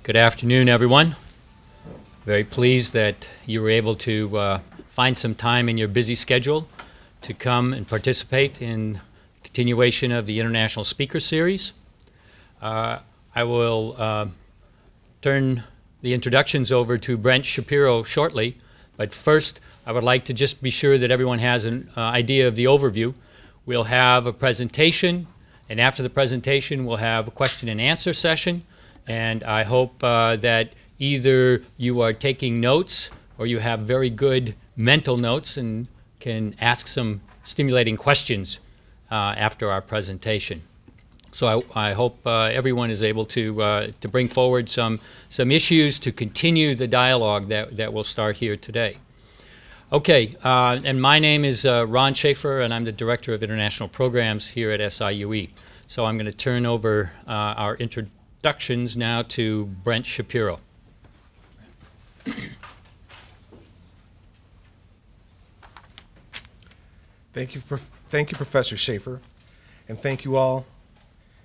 Good afternoon, everyone. Very pleased that you were able to find some time in your busy schedule to come and participate in the continuation of the International Speaker Series. I will turn the introductions over to Brent Shapiro shortly, but first I would like to just be sure that everyone has an idea of the overview. We'll have a presentation, and after the presentation we'll have a question and answer session. And I hope that either you are taking notes or you have very good mental notes and can ask some stimulating questions after our presentation. So I hope everyone is able to bring forward some issues to continue the dialogue that will start here today. Okay, and my name is Ron Schaefer, and I'm the Director of International Programs here at SIUE. So I'm going to turn over our introductions now to Brent Shapiro. Thank you, Professor Schaefer, and thank you all,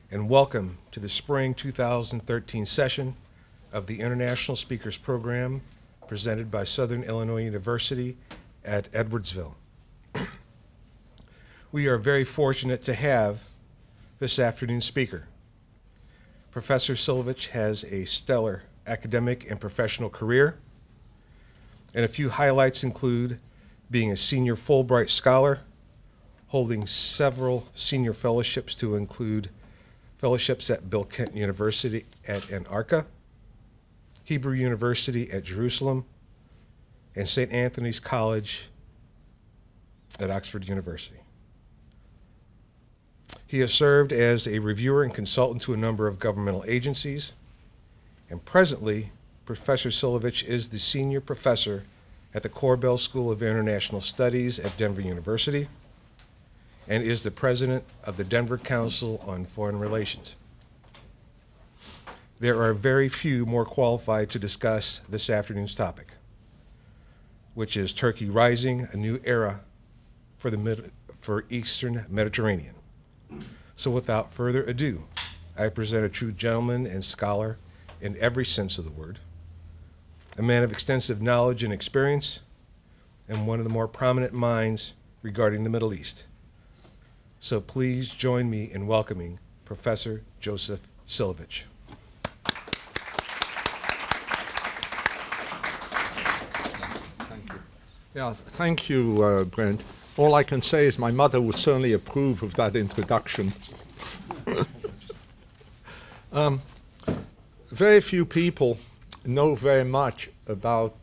and welcome to the Spring 2013 session of the International Speakers Program presented by Southern Illinois University at Edwardsville. We are very fortunate to have this afternoon's speaker. Professor Szyliowicz has a stellar academic and professional career, and a few highlights include being a senior Fulbright scholar, holding several senior fellowships to include fellowships at Bill Clinton University at Antarctica, Hebrew University at Jerusalem, and St. Anthony's College at Oxford University. He has served as a reviewer and consultant to a number of governmental agencies, and presently, Professor Szyliowicz is the senior professor at the Korbel School of International Studies at Denver University, and is the president of the Denver Council on Foreign Relations. There are very few more qualified to discuss this afternoon's topic, which is Turkey Rising, a New Era for Eastern Mediterranean. So without further ado, I present a true gentleman and scholar in every sense of the word, a man of extensive knowledge and experience, and one of the more prominent minds regarding the Middle East. So please join me in welcoming Professor Joseph Szyliowicz. Thank you. Yeah, thank you, Brent. All I can say is my mother would certainly approve of that introduction. Very few people know very much about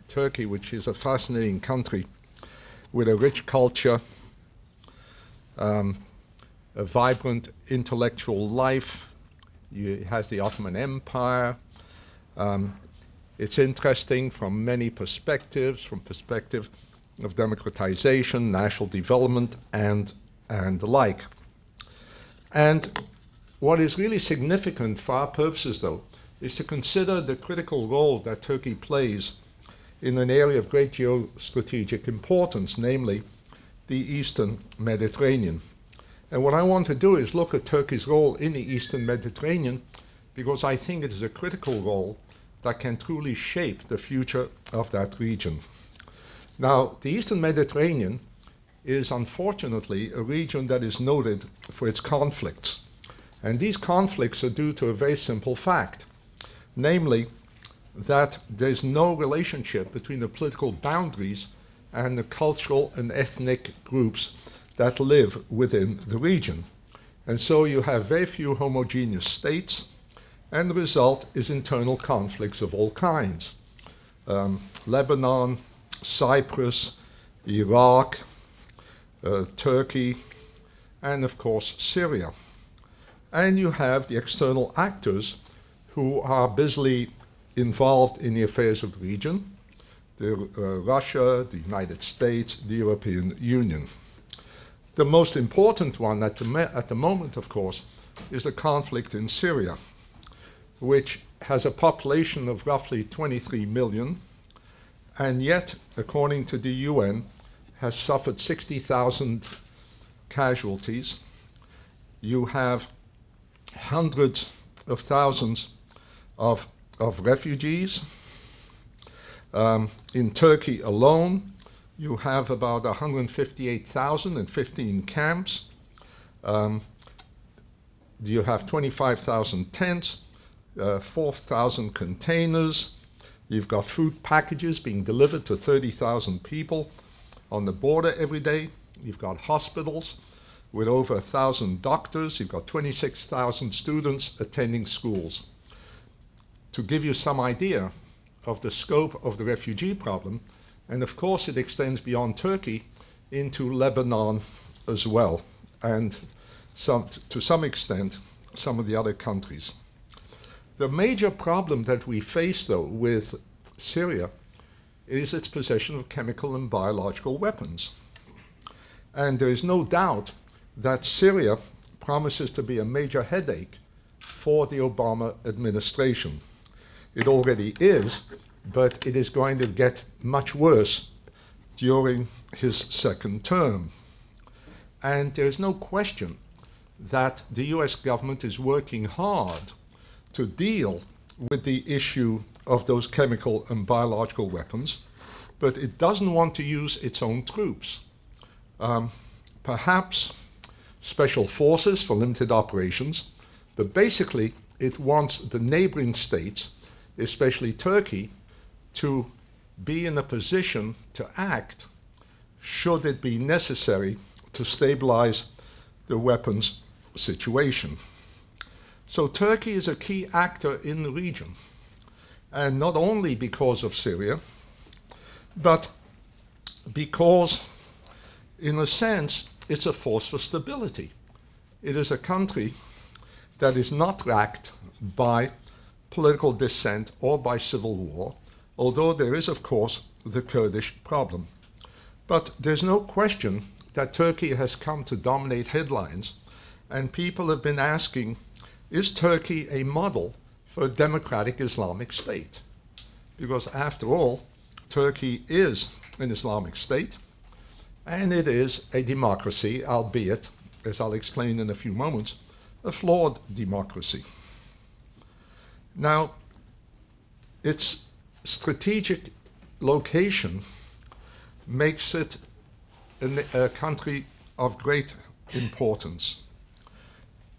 Turkey, which is a fascinating country with a rich culture, a vibrant intellectual life. It has the Ottoman Empire. It's interesting from many perspectives, from perspective of democratization, national development, and the like. And what is really significant for our purposes, though, is to consider the critical role that Turkey plays in an area of great geostrategic importance, namely the Eastern Mediterranean. And what I want to do is look at Turkey's role in the Eastern Mediterranean, because I think it is a critical role that can truly shape the future of that region. Now, the Eastern Mediterranean is unfortunately a region that is noted for its conflicts. And these conflicts are due to a very simple fact, namely that there's no relationship between the political boundaries and the cultural and ethnic groups that live within the region. And so you have very few homogeneous states, and the result is internal conflicts of all kinds. Lebanon, Cyprus, Iraq, Turkey, and of course Syria. And you have the external actors who are busily involved in the affairs of the region, Russia, the United States, the European Union. The most important one at the moment, of course, is the conflict in Syria, which has a population of roughly 23 million, and yet, according to the UN, has suffered 60,000 casualties. You have hundreds of thousands of of refugees. In Turkey alone, you have about 158,000 in 15 camps. You have 25,000 tents, 4,000 containers. You've got food packages being delivered to 30,000 people on the border every day. You've got hospitals with over 1,000 doctors. You've got 26,000 students attending schools. To give you some idea of the scope of the refugee problem, and of course it extends beyond Turkey into Lebanon as well, and to some extent some of the other countries. The major problem that we face, though, with Syria is its possession of chemical and biological weapons. And there is no doubt that Syria promises to be a major headache for the Obama administration. It already is, but it is going to get much worse during his second term. And there's no question that the US government is working hard to deal with the issue of those chemical and biological weapons, but it doesn't want to use its own troops. Perhaps special forces for limited operations, but basically it wants the neighboring states, especially Turkey, to be in a position to act should it be necessary to stabilize the weapons situation. So Turkey is a key actor in the region, and not only because of Syria, but because, in a sense, it's a force for stability. It is a country that is not racked by political dissent or by civil war, although there is, of course, the Kurdish problem. But there's no question that Turkey has come to dominate headlines, and people have been asking, is Turkey a model for a democratic Islamic state? Because after all, Turkey is an Islamic state, and it is a democracy, albeit, as I'll explain in a few moments, a flawed democracy. Now, its strategic location makes it a country of great importance.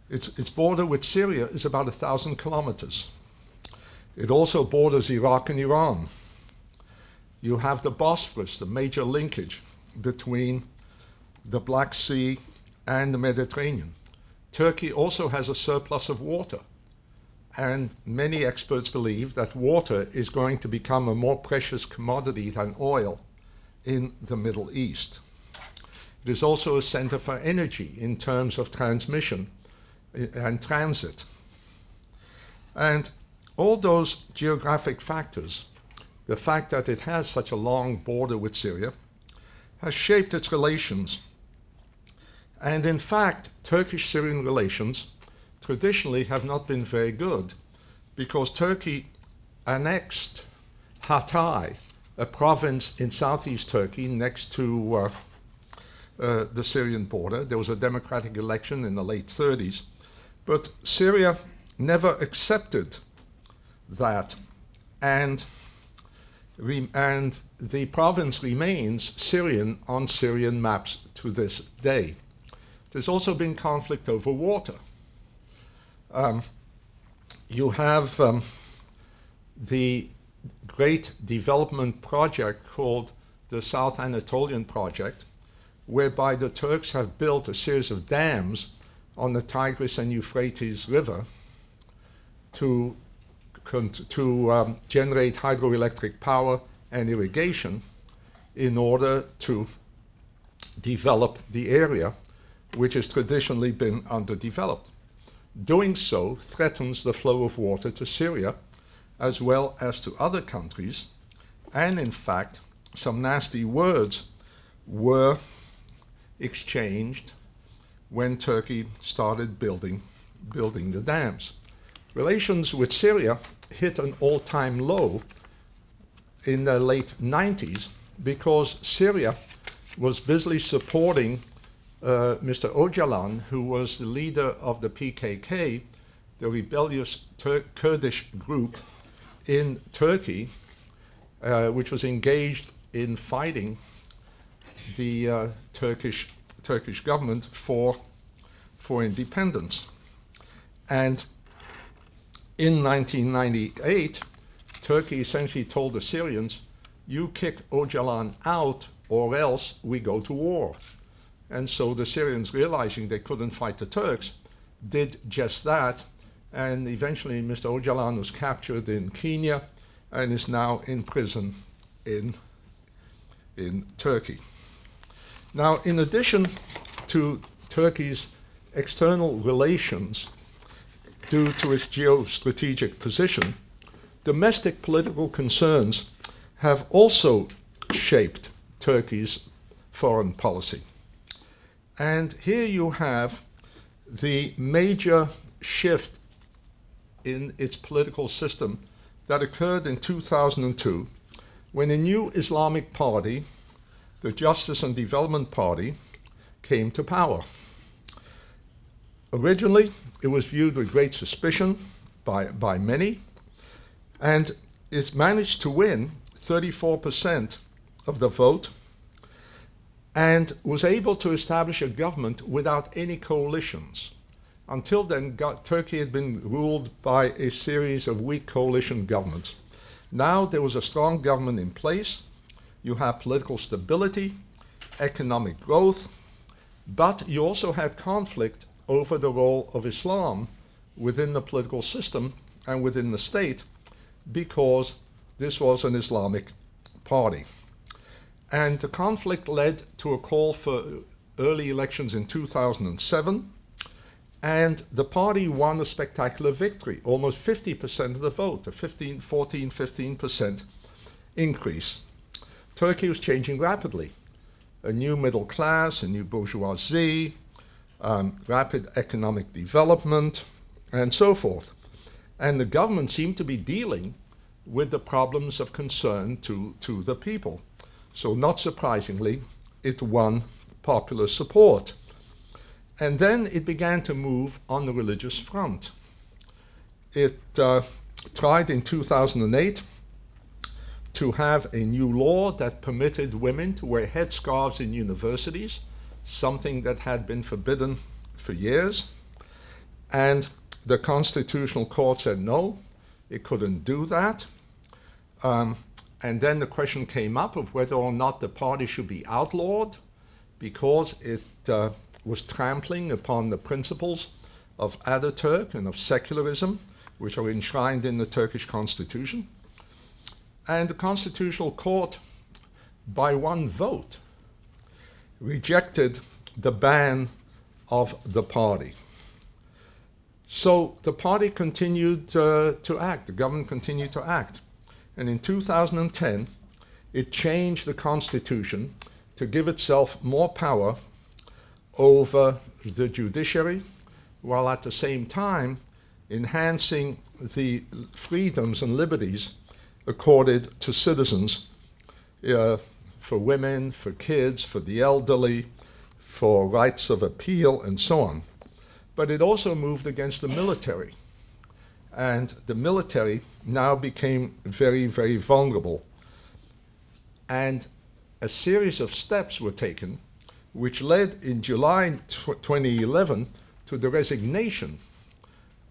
Its border with Syria is about 1,000 kilometers. It also borders Iraq and Iran. You have the Bosphorus, the major linkage between the Black Sea and the Mediterranean. Turkey also has a surplus of water, and many experts believe that water is going to become a more precious commodity than oil in the Middle East. It is also a center for energy in terms of transmission and transit. And all those geographic factors, the fact that it has such a long border with Syria, has shaped its relations. And in fact, Turkish-Syrian relations traditionally have not been very good, because Turkey annexed Hatay, a province in southeast Turkey next to the Syrian border. There was a democratic election in the late 30s. But Syria never accepted that, and the province remains Syrian on Syrian maps to this day. There's also been conflict over water. You have the great development project called the South Anatolian Project, whereby the Turks have built a series of dams on the Tigris and Euphrates River to generate hydroelectric power and irrigation in order to develop the area, which has traditionally been underdeveloped. Doing so threatens the flow of water to Syria as well as to other countries, and in fact, some nasty words were exchanged when Turkey started building the dams. Relations with Syria hit an all-time low in the late 90s because Syria was busily supporting Mr. Öcalan, who was the leader of the PKK, the rebellious Kurdish group in Turkey, which was engaged in fighting the Turkish government for independence. And in 1998, Turkey essentially told the Syrians, you kick Öcalan out or else we go to war. And so the Syrians, realizing they couldn't fight the Turks, did just that. And eventually Mr. Öcalan was captured in Kenya and is now in prison in Turkey. Now, in addition to Turkey's external relations due to its geostrategic position, domestic political concerns have also shaped Turkey's foreign policy. And here you have the major shift in its political system that occurred in 2002 when a new Islamic party, the Justice and Development Party, came to power. Originally, it was viewed with great suspicion by many, and it's managed to win 34% of the vote and was able to establish a government without any coalitions. Until then, Turkey had been ruled by a series of weak coalition governments. Now there was a strong government in place. You have political stability, economic growth, but you also had conflict over the role of Islam within the political system and within the state, because this was an Islamic party. And the conflict led to a call for early elections in 2007, and the party won a spectacular victory, almost 50% of the vote, a 15% increase. Turkey was changing rapidly. A new middle class, a new bourgeoisie, rapid economic development, and so forth. And the government seemed to be dealing with the problems of concern to the people. So not surprisingly, it won popular support. And then it began to move on the religious front. It tried in 2008 to have a new law that permitted women to wear headscarves in universities, something that had been forbidden for years. And the Constitutional Court said no, it couldn't do that. And then the question came up of whether or not the party should be outlawed because it was trampling upon the principles of Ataturk and of secularism, which are enshrined in the Turkish constitution. And the Constitutional Court, by one vote, rejected the ban of the party. So the party continued to act, the government continued to act. And in 2010, it changed the constitution to give itself more power over the judiciary, while at the same time enhancing the freedoms and liberties accorded to citizens, for women, for kids, for the elderly, for rights of appeal, and so on. But it also moved against the military. And the military now became very, very vulnerable. And a series of steps were taken, which led in July 2011 to the resignation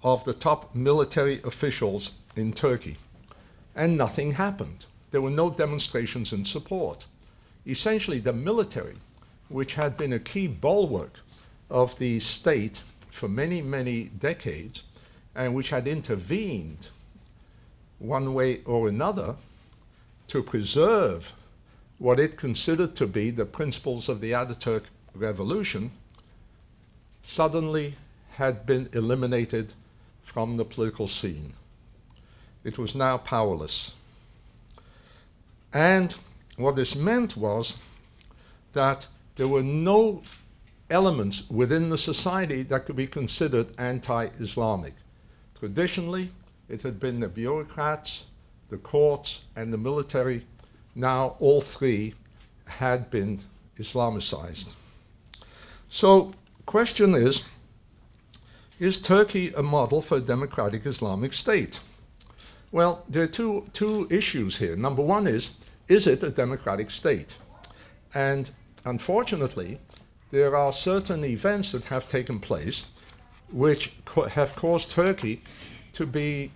of the top military officials in Turkey. And nothing happened. There were no demonstrations in support. Essentially, the military, which had been a key bulwark of the state for many, many decades, and which had intervened one way or another to preserve what it considered to be the principles of the Ataturk revolution, suddenly had been eliminated from the political scene. It was now powerless. And what this meant was that there were no elements within the society that could be considered anti-Islamic. Traditionally, it had been the bureaucrats, the courts, and the military. Now all three had been Islamicized. So the question is Turkey a model for a democratic Islamic state? Well, there are two issues here. Number one is it a democratic state? And unfortunately, there are certain events that have taken place which have caused Turkey to be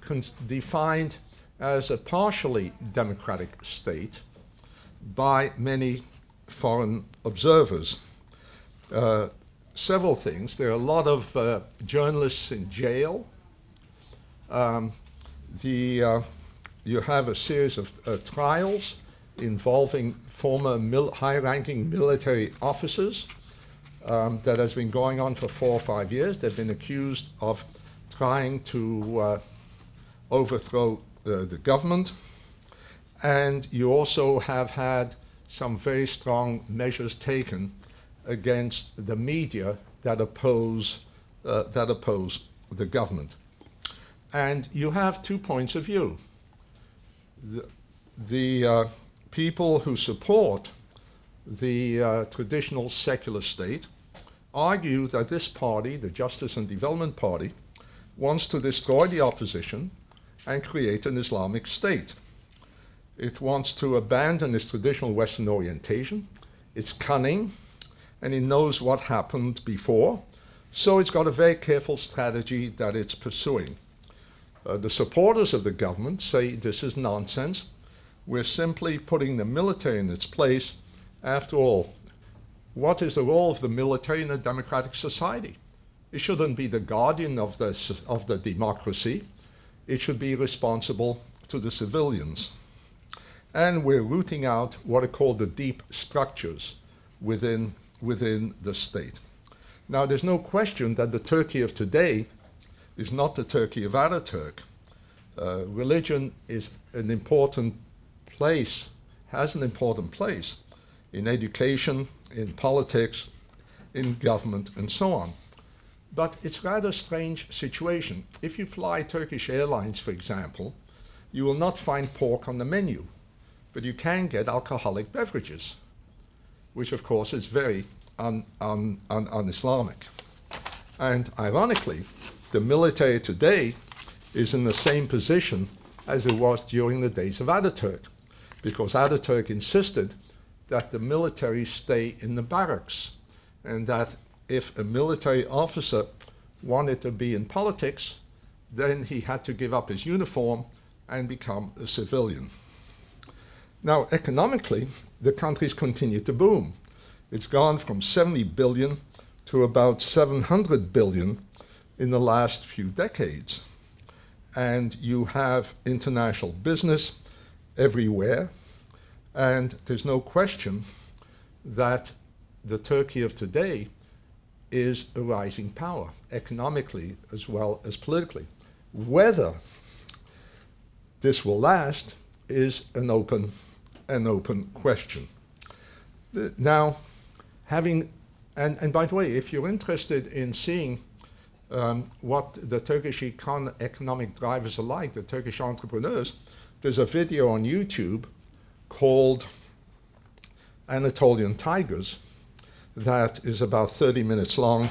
defined as a partially democratic state by many foreign observers. Several things. There are a lot of journalists in jail. You have a series of trials involving former high-ranking military officers that has been going on for 4 or 5 years. They've been accused of trying to overthrow the government. And you also have had some very strong measures taken against the media that oppose the government. And you have 2 points of view. The people who support the traditional secular state argue that this party, the Justice and Development Party, wants to destroy the opposition and create an Islamic state. It wants to abandon its traditional Western orientation. It's cunning, and it knows what happened before, so it's got a very careful strategy that it's pursuing. The supporters of the government say this is nonsense. We're simply putting the military in its place. After all, what is the role of the military in a democratic society? It shouldn't be the guardian of the democracy. It should be responsible to the civilians. And we're rooting out what are called the deep structures within the state. Now, there's no question that the Turkey of today is not the Turkey of Ataturk. Religion is an important place, has an important place in education, in politics, in government, and so on. But it's rather a strange situation. If you fly Turkish Airlines, for example, you will not find pork on the menu, but you can get alcoholic beverages, which of course is very un-Islamic. And ironically, the military today is in the same position as it was during the days of Ataturk, because Ataturk insisted that the military stay in the barracks, and that if a military officer wanted to be in politics, then he had to give up his uniform and become a civilian. Now, economically, the country's continued to boom. It's gone from 70 billion to about 700 billion in the last few decades. And you have international business everywhere, and there's no question that the Turkey of today is a rising power, economically as well as politically. Whether this will last is an open question. Now, and by the way, if you're interested in seeing what the Turkish economic drivers are like, the Turkish entrepreneurs, there's a video on YouTube called Anatolian Tigers that is about 30 minutes long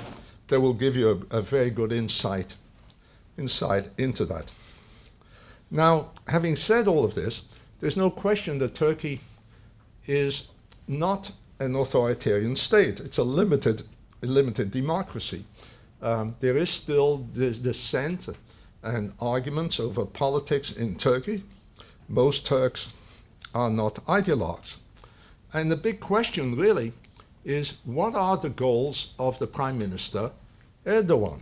that will give you a very good insight into that. Now, having said all of this, there's no question that Turkey is not an authoritarian state. It's a limited democracy. There is still dissent and arguments over politics in Turkey. Most Turks are not ideologues. And the big question really is, what are the goals of the Prime Minister Erdogan?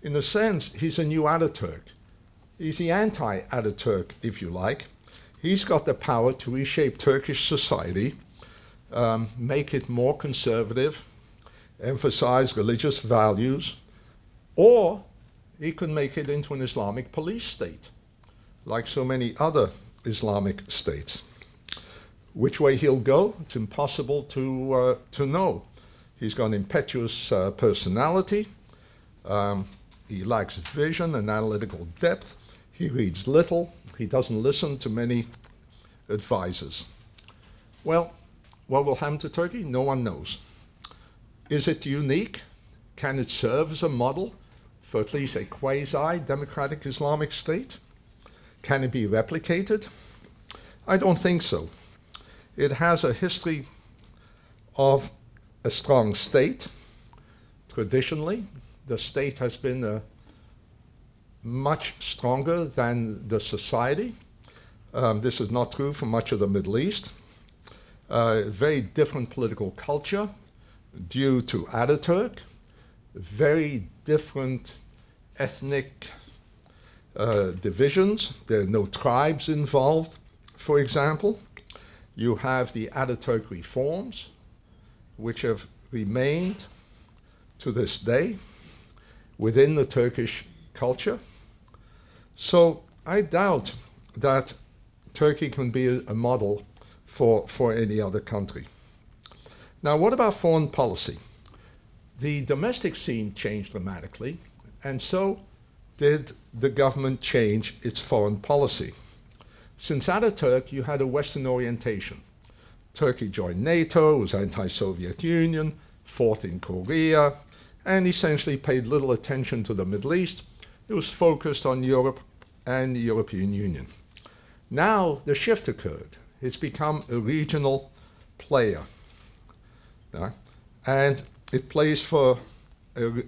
In a sense, he's a new Ataturk. He's the anti-Ataturk, if you like. He's got the power to reshape Turkish society, make it more conservative, emphasize religious values, or he could make it into an Islamic police state, like so many other Islamic states. Which way he'll go, it's impossible to know. He's got an impetuous personality. He lacks vision and analytical depth. He reads little. He doesn't listen to many advisors. Well, what will happen to Turkey? No one knows. Is it unique? Can it serve as a model for at least a quasi-democratic Islamic state? Can it be replicated? I don't think so. It has a history of a strong state. Traditionally, the state has been much stronger than the society. This is not true for much of the Middle East. Very different political culture due to Ataturk, very different ethnic divisions. There are no tribes involved, for example. You have the Ataturk reforms, which have remained to this day within the Turkish culture. So I doubt that Turkey can be a model for any other country. Now, what about foreign policy? The domestic scene changed dramatically, and so did the government change its foreign policy. Since Ataturk, you had a Western orientation. Turkey joined NATO, was anti-Soviet Union, fought in Korea, and essentially paid little attention to the Middle East. It was focused on Europe and the European Union. Now the shift occurred. It's become a regional player. And it plays for a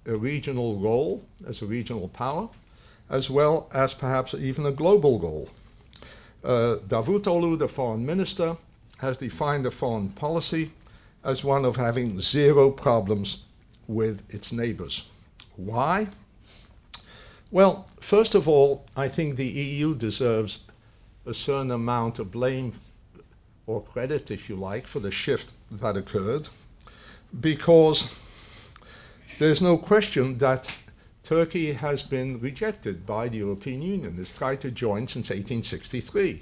regional role as a regional power, as well as perhaps even a global role. Davutoglu, the foreign minister, has defined the foreign policy as one of having zero problems with its neighbors. Why? Well, first of all, I think the EU deserves a certain amount of blame or credit, if you like, for the shift that occurred, because there's no question that Turkey has been rejected by the European Union. It's tried to join since 1863,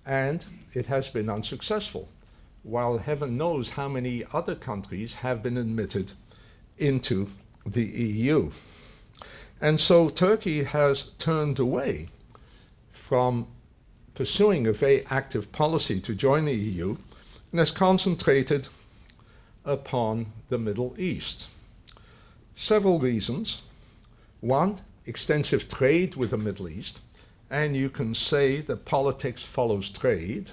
and it has been unsuccessful, while heaven knows how many other countries have been admitted into the EU. And so Turkey has turned away from pursuing a very active policy to join the EU and has concentrated upon the Middle East. Several reasons. One, extensive trade with the Middle East, and you can say that politics follows trade.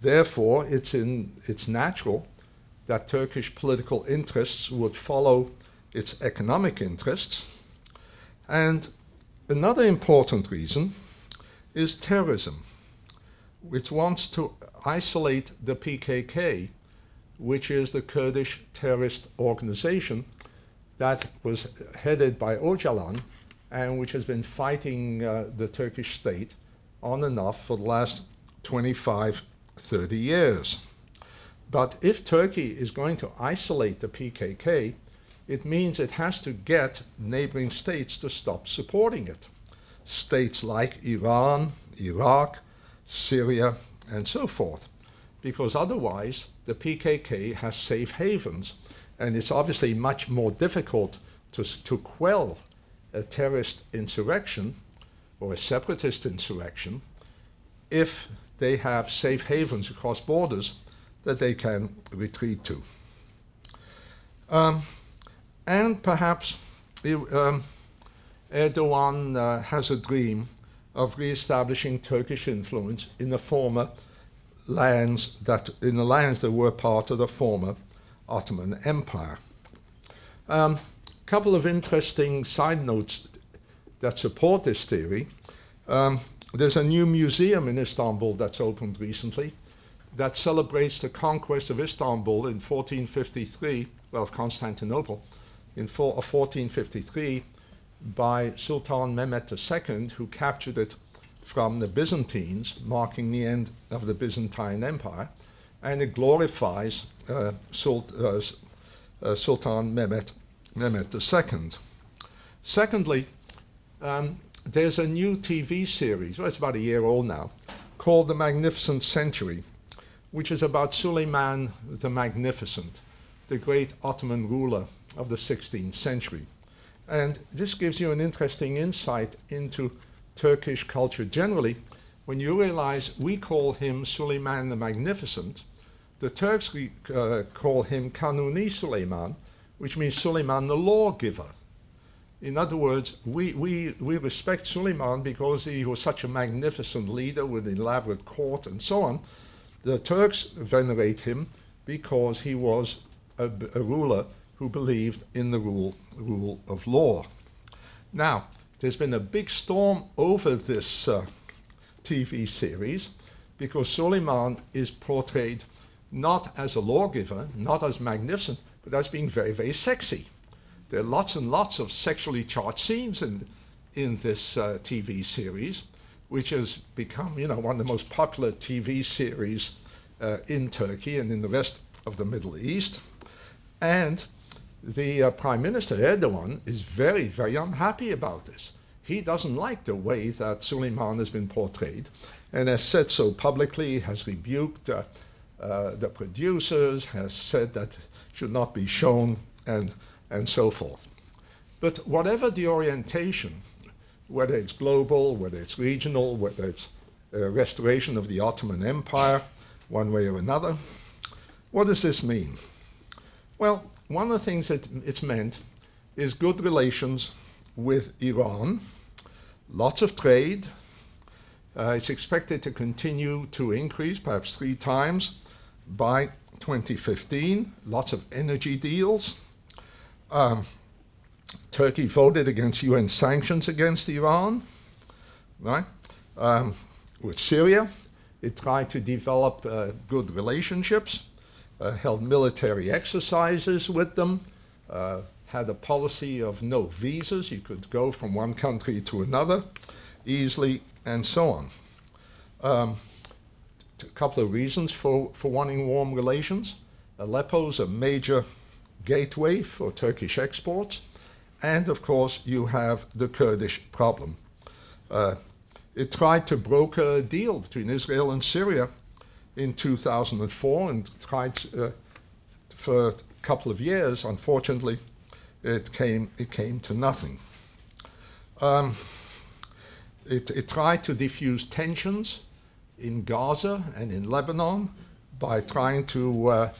Therefore, it's natural that Turkish political interests would follow its economic interests. And another important reason is terrorism, which wants to isolate the PKK, which is the Kurdish terrorist organization that was headed by Öcalan and which has been fighting the Turkish state on and off for the last 25, 30 years. But if Turkey is going to isolate the PKK, it means it has to get neighboring states to stop supporting it. States like Iran, Iraq, Syria, and so forth. Because otherwise, the PKK has safe havens, and it's obviously much more difficult to quell a terrorist insurrection or a separatist insurrection if they have safe havens across borders that they can retreat to. And perhaps Erdogan has a dream of re-establishing Turkish influence in the lands that were part of the former Ottoman Empire. Couple of interesting side notes that support this theory. There's a new museum in Istanbul that's opened recently that celebrates the conquest of Istanbul in 1453, well, of Constantinople, in 1453 by Sultan Mehmet II, who captured it from the Byzantines, marking the end of the Byzantine Empire, and it glorifies Sultan Mehmet II. Secondly, there's a new TV series, well, it's about a year old now, called The Magnificent Century, which is about Suleiman the Magnificent, the great Ottoman ruler of the 16th century. And this gives you an interesting insight into Turkish culture generally. When you realize we call him Suleiman the Magnificent, the Turks call him Kanuni Suleiman, which means Suleiman the lawgiver. In other words, we respect Suleiman because he was such a magnificent leader with an elaborate court and so on. The Turks venerate him because he was a ruler who believed in the rule of law. Now, there's been a big storm over this TV series because Suleiman is portrayed not as a lawgiver, not as magnificent, but as being very, very sexy. There are lots and lots of sexually charged scenes in this TV series, which has become, you know, one of the most popular TV series in Turkey and in the rest of the Middle East. And the Prime Minister Erdogan is very, very unhappy about this. He doesn't like the way that Suleiman has been portrayed, and has said so publicly, has rebuked the producers, has said that should not be shown, and so forth. But whatever the orientation, whether it's global, whether it's regional, whether it's restoration of the Ottoman Empire, one way or another, what does this mean? Well, one of the things that it's meant is good relations with Iran, lots of trade. It's expected to continue to increase, perhaps 3 times by 2015, lots of energy deals. Turkey voted against UN sanctions against Iran, right? With Syria, it tried to develop good relationships, held military exercises with them, had a policy of no visas. You could go from one country to another easily, and so on. A couple of reasons for wanting warm relations. Aleppo's a major gateway for Turkish exports, and of course you have the Kurdish problem. It tried to broker a deal between Israel and Syria in 2004 and tried for a couple of years. Unfortunately, it came to nothing. It tried to diffuse tensions in Gaza and in Lebanon by trying to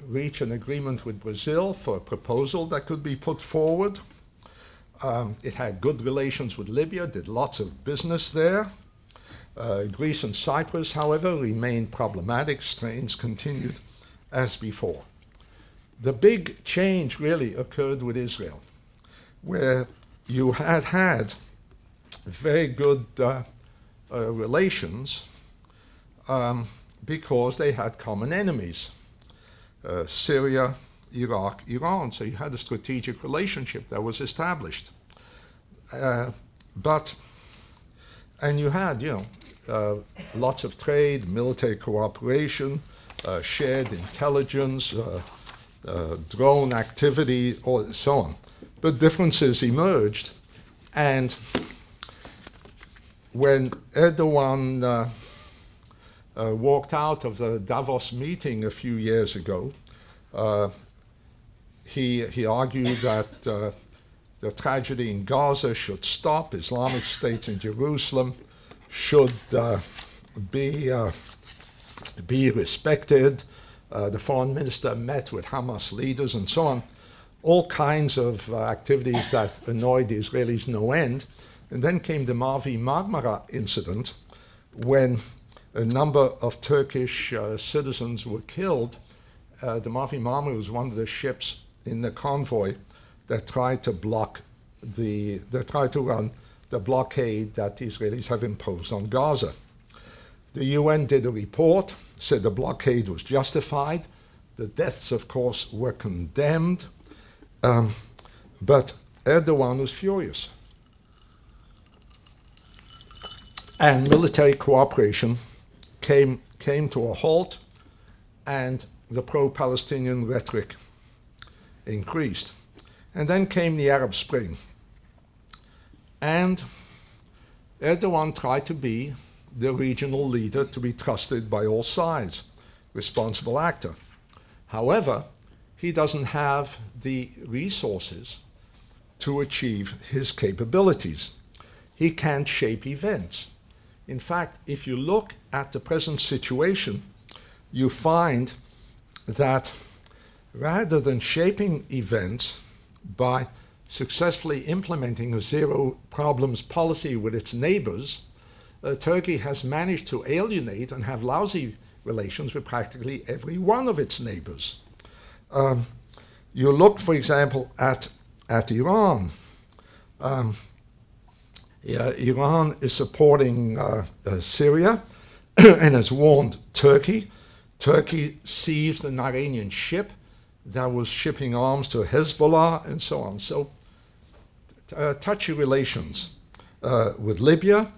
reach an agreement with Brazil for a proposal that could be put forward. It had good relations with Libya, did lots of business there. Greece and Cyprus, however, remained problematic. Strains continued as before. The big change really occurred with Israel, where you had very good relations because they had common enemies. Syria, Iraq, Iran. So you had a strategic relationship that was established. And you had, lots of trade, military cooperation, shared intelligence, drone activity, or so on. But differences emerged, and when Erdogan walked out of the Davos meeting a few years ago, he argued that the tragedy in Gaza should stop, Islamic State in Jerusalem should be respected. The foreign minister met with Hamas leaders and so on. All kinds of activities that annoyed the Israelis no end. And then came the Mavi Marmara incident, when a number of Turkish citizens were killed. The Mavi Marmara was one of the ships in the convoy that tried to run the blockade that the Israelis have imposed on Gaza. The UN did a report, said the blockade was justified. The deaths, of course, were condemned, but Erdogan was furious. And military cooperation came to a halt, and the pro-Palestinian rhetoric increased. And then came the Arab Spring. And Erdogan tried to be the regional leader to be trusted by all sides, responsible actor. However, he doesn't have the resources to achieve his capabilities. He can't shape events. In fact, if you look at the present situation, you find that rather than shaping events by successfully implementing a zero problems policy with its neighbors, Turkey has managed to alienate and have lousy relations with practically every one of its neighbors. You look, for example, at Iran. Iran is supporting Syria and has warned Turkey. Turkey seized an Iranian ship that was shipping arms to Hezbollah and so on. So touchy relations with Libya.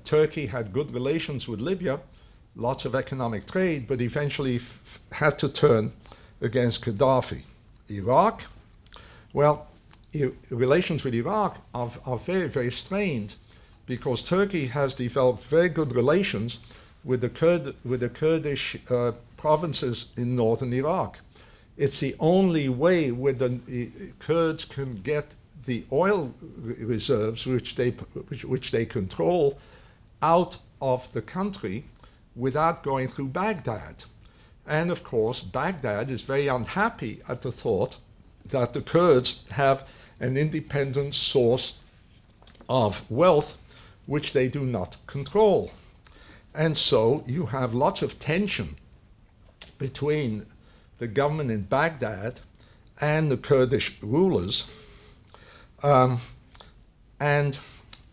Turkey had good relations with Libya, lots of economic trade, but eventually had to turn against Gaddafi. Iraq, well, relations with Iraq are very, very strained because Turkey has developed very good relations with the Kurdish provinces in northern Iraq. It's the only way where the Kurds can get the oil reserves which they control out of the country without going through Baghdad. And of course, Baghdad is very unhappy at the thought that the Kurds have an independent source of wealth which they do not control. And so you have lots of tension between the government in Baghdad and the Kurdish rulers. And there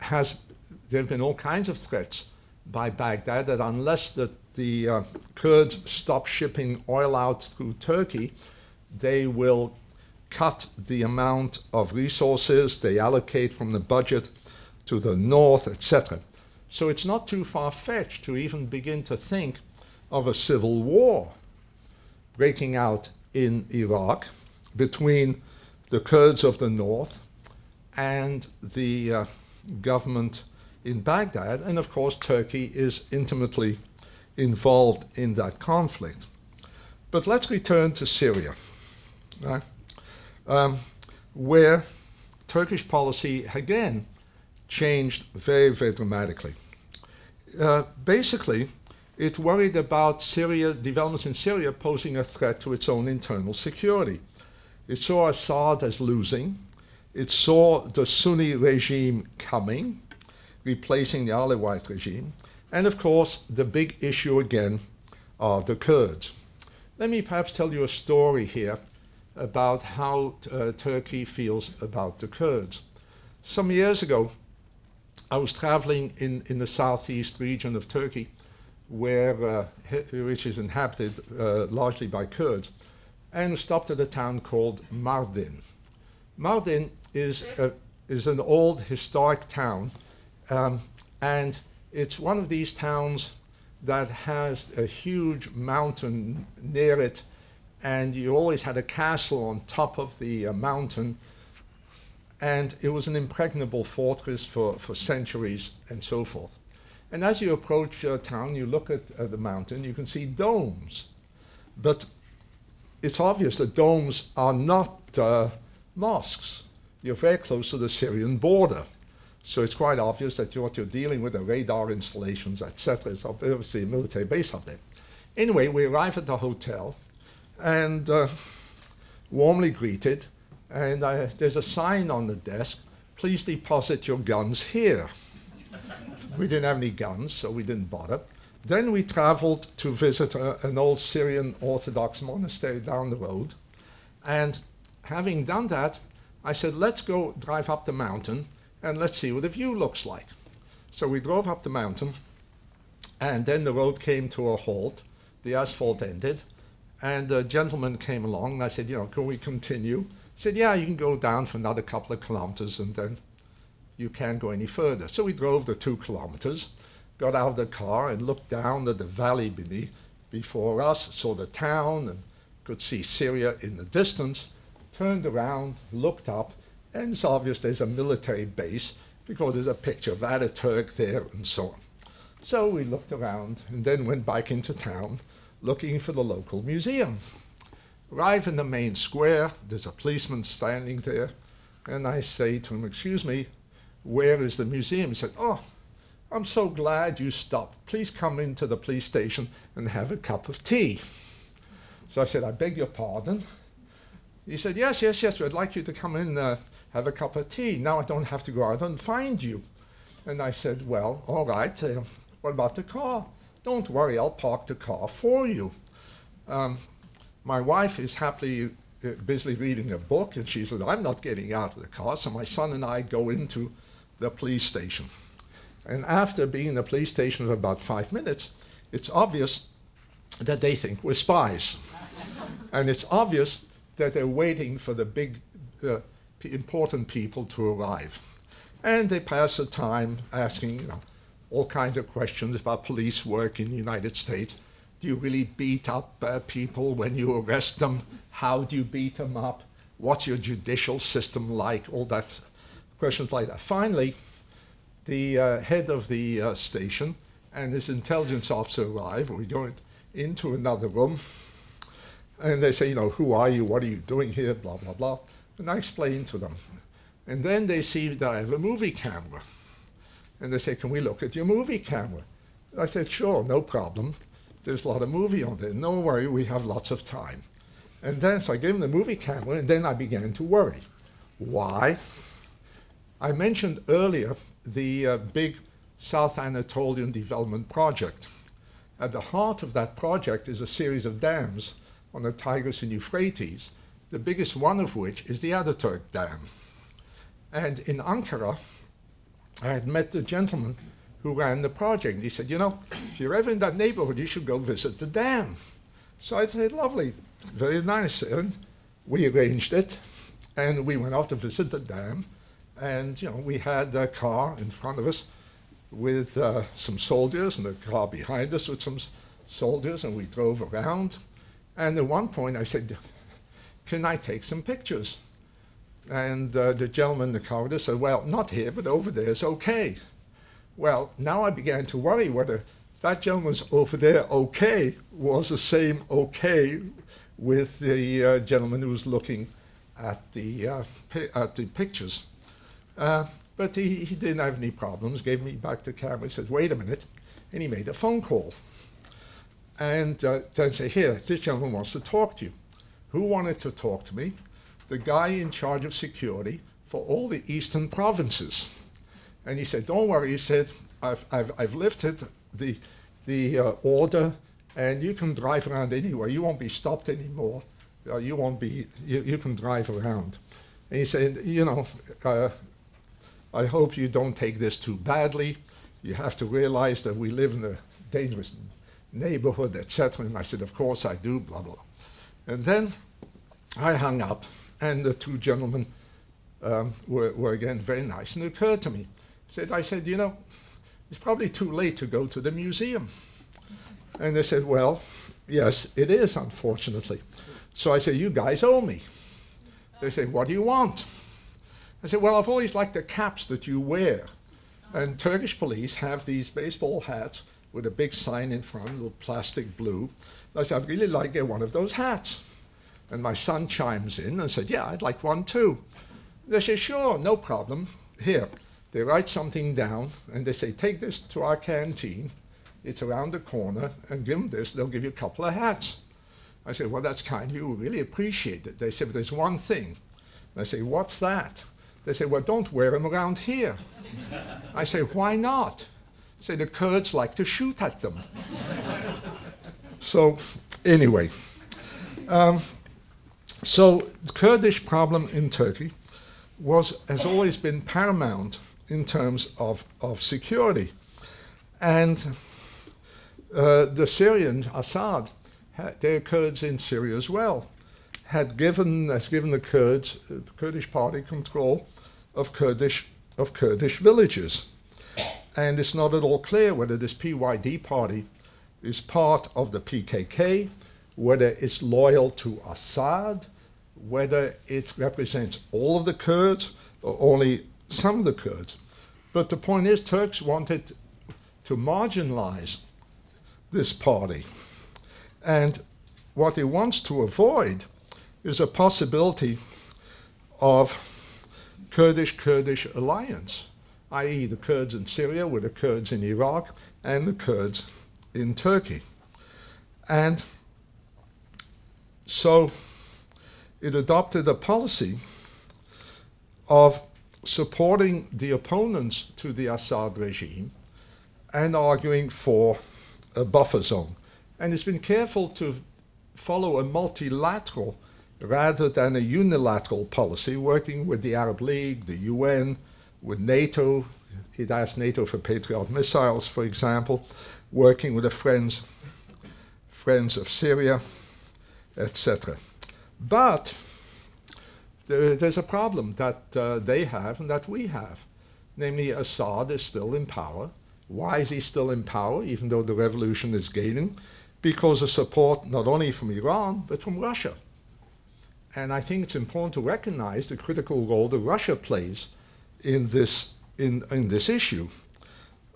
have been all kinds of threats by Baghdad that unless the Kurds stop shipping oil out through Turkey, they will cut the amount of resources they allocate from the budget to the north, etc. So it's not too far-fetched to even begin to think of a civil war breaking out in Iraq between the Kurds of the north and the government in Baghdad. And of course, Turkey is intimately involved in that conflict. But let's return to Syria, right? Where Turkish policy, again, changed very, very dramatically. Basically, it worried about developments in Syria posing a threat to its own internal security. It saw Assad as losing. It saw the Sunni regime coming, replacing the Alawite regime. And of course, the big issue again are the Kurds. Let me perhaps tell you a story here about how Turkey feels about the Kurds. Some years ago, I was traveling in the southeast region of Turkey, which is inhabited largely by Kurds, and stopped at a town called Mardin. Mardin is an old historic town, and it's one of these towns that has a huge mountain near it, and you always had a castle on top of the mountain, and it was an impregnable fortress for centuries and so forth. And as you approach town, you look at the mountain, you can see domes. But it's obvious that domes are not mosques. You're very close to the Syrian border. So it's quite obvious that what you're dealing with are radar installations, etc. It's obviously a military base up there. Anyway, we arrive at the hotel and warmly greeted. And there's a sign on the desk, please deposit your guns here. We didn't have any guns, so we didn't bother. Then we traveled to visit an old Syrian Orthodox monastery down the road. And having done that, I said, let's go drive up the mountain and let's see what the view looks like. So we drove up the mountain, and then the road came to a halt. The asphalt ended, and a gentleman came along, and I said, can we continue? He said, yeah, you can go down for another couple of kilometers, and then you can't go any further. So we drove the 2 kilometers, got out of the car, and looked down at the valley before us, saw the town, and could see Syria in the distance, turned around, looked up, and it's obvious there's a military base because there's a picture of Ataturk there and so on. So we looked around and then went back into town looking for the local museum. Arrive in the main square, there's a policeman standing there, and I say to him, excuse me, where is the museum? He said, oh, I'm so glad you stopped. Please come into the police station and have a cup of tea. So I said, I beg your pardon. He said, yes, yes, yes, I'd like you to come in, have a cup of tea. Now I don't have to go out and find you. And I said, well, all right, what about the car? Don't worry, I'll park the car for you. My wife is happily busily reading a book, and she said, I'm not getting out of the car. So my son and I go into the police station. And after being in the police station for about 5 minutes, it's obvious that they think we're spies. And it's obvious that they're waiting for the big, important people to arrive. And they pass the time asking all kinds of questions about police work in the United States. Do you really beat up people when you arrest them? How do you beat them up? What's your judicial system like? All that, questions like that. Finally, the head of the station and his intelligence officer arrive. We go into another room, and they say, who are you? What are you doing here? Blah, blah, blah. And I explain to them. And then they see that I have a movie camera. And they say, can we look at your movie camera? I said, sure, no problem. There's a lot of movie on there. No worry, we have lots of time. And then, so I gave him the movie camera, and then I began to worry. Why? I mentioned earlier the big South Anatolian development project. At the heart of that project is a series of dams on the Tigris and Euphrates, the biggest one of which is the Ataturk Dam. And in Ankara, I had met the gentleman who ran the project. He said, if you're ever in that neighborhood, you should go visit the dam. So I said, lovely, very nice. And we arranged it, and we went off to visit the dam. And, we had a car in front of us with some soldiers, and a car behind us with some soldiers, and we drove around. And at one point I said, can I take some pictures? And the gentleman in the corridor said, well, not here, but over there is okay. Well, now I began to worry whether that gentleman's over there okay was the same okay with the gentleman who was looking at the pictures. But he didn't have any problems, gave me back the camera, he said, wait a minute, and he made a phone call. And then said, here, this gentleman wants to talk to you. Who wanted to talk to me? The guy in charge of security for all the eastern provinces. And he said, don't worry, he said, I've lifted the order, and you can drive around anywhere. You won't be stopped anymore. You can drive around. And he said, I hope you don't take this too badly. You have to realize that we live in a dangerous neighborhood, etc. And I said, of course I do, blah, blah. And then I hung up, and the two gentlemen were again very nice. And it occurred to me, I said, it's probably too late to go to the museum. And they said, well, yes, it is, unfortunately. So I said, you guys owe me. They said, what do you want? I said, well, I've always liked the caps that you wear. And Turkish police have these baseball hats with a big sign in front, a little plastic blue. I said, I'd really like to get one of those hats. And my son chimes in and said, yeah, I'd like one too. They say, sure, no problem. Here. They write something down, and they say, take this to our canteen. It's around the corner, and give them this. They'll give you a couple of hats. I said, well, that's kind of you. We really appreciate it. They said, but there's one thing. I say, what's that? They say, well, don't wear them around here. I say, why not? They say, the Kurds like to shoot at them. So, anyway. So, the Kurdish problem in Turkey has always been paramount in terms of security. And the Syrians, Assad, their Kurds in Syria as well, has given the Kurds, the Kurdish party, control of Kurdish villages. And it's not at all clear whether this PYD party is part of the PKK, whether it's loyal to Assad, whether it represents all of the Kurds or only some of the Kurds. But the point is, Turks wanted to marginalize this party. And what it wants to avoid is a possibility of Kurdish alliance, i.e. the Kurds in Syria with the Kurds in Iraq and the Kurds in Turkey. And so it adopted a policy of supporting the opponents to the Assad regime and arguing for a buffer zone. And it's been careful to follow a multilateral rather than a unilateral policy, working with the Arab League, the UN, with NATO. It asked NATO for Patriot missiles, for example, working with the Friends of Syria, etc. But there's a problem that they have and that we have. Namely, Assad is still in power. Why is he still in power, even though the revolution is gaining? Because of support not only from Iran, but from Russia. And I think it's important to recognize the critical role that Russia plays in this issue.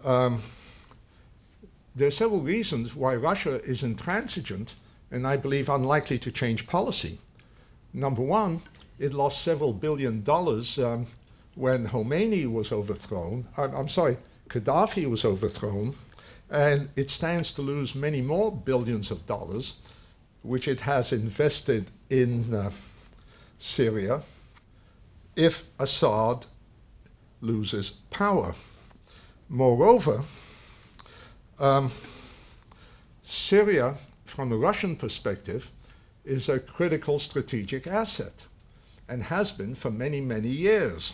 There are several reasons why Russia is intransigent and I believe unlikely to change policy. Number one, it lost several $billions when Khomeini was overthrown. Gaddafi was overthrown, and it stands to lose many more billions of dollars, which it has invested in Syria, if Assad loses power. Moreover, Syria, from a Russian perspective, is a critical strategic asset and has been for many, many years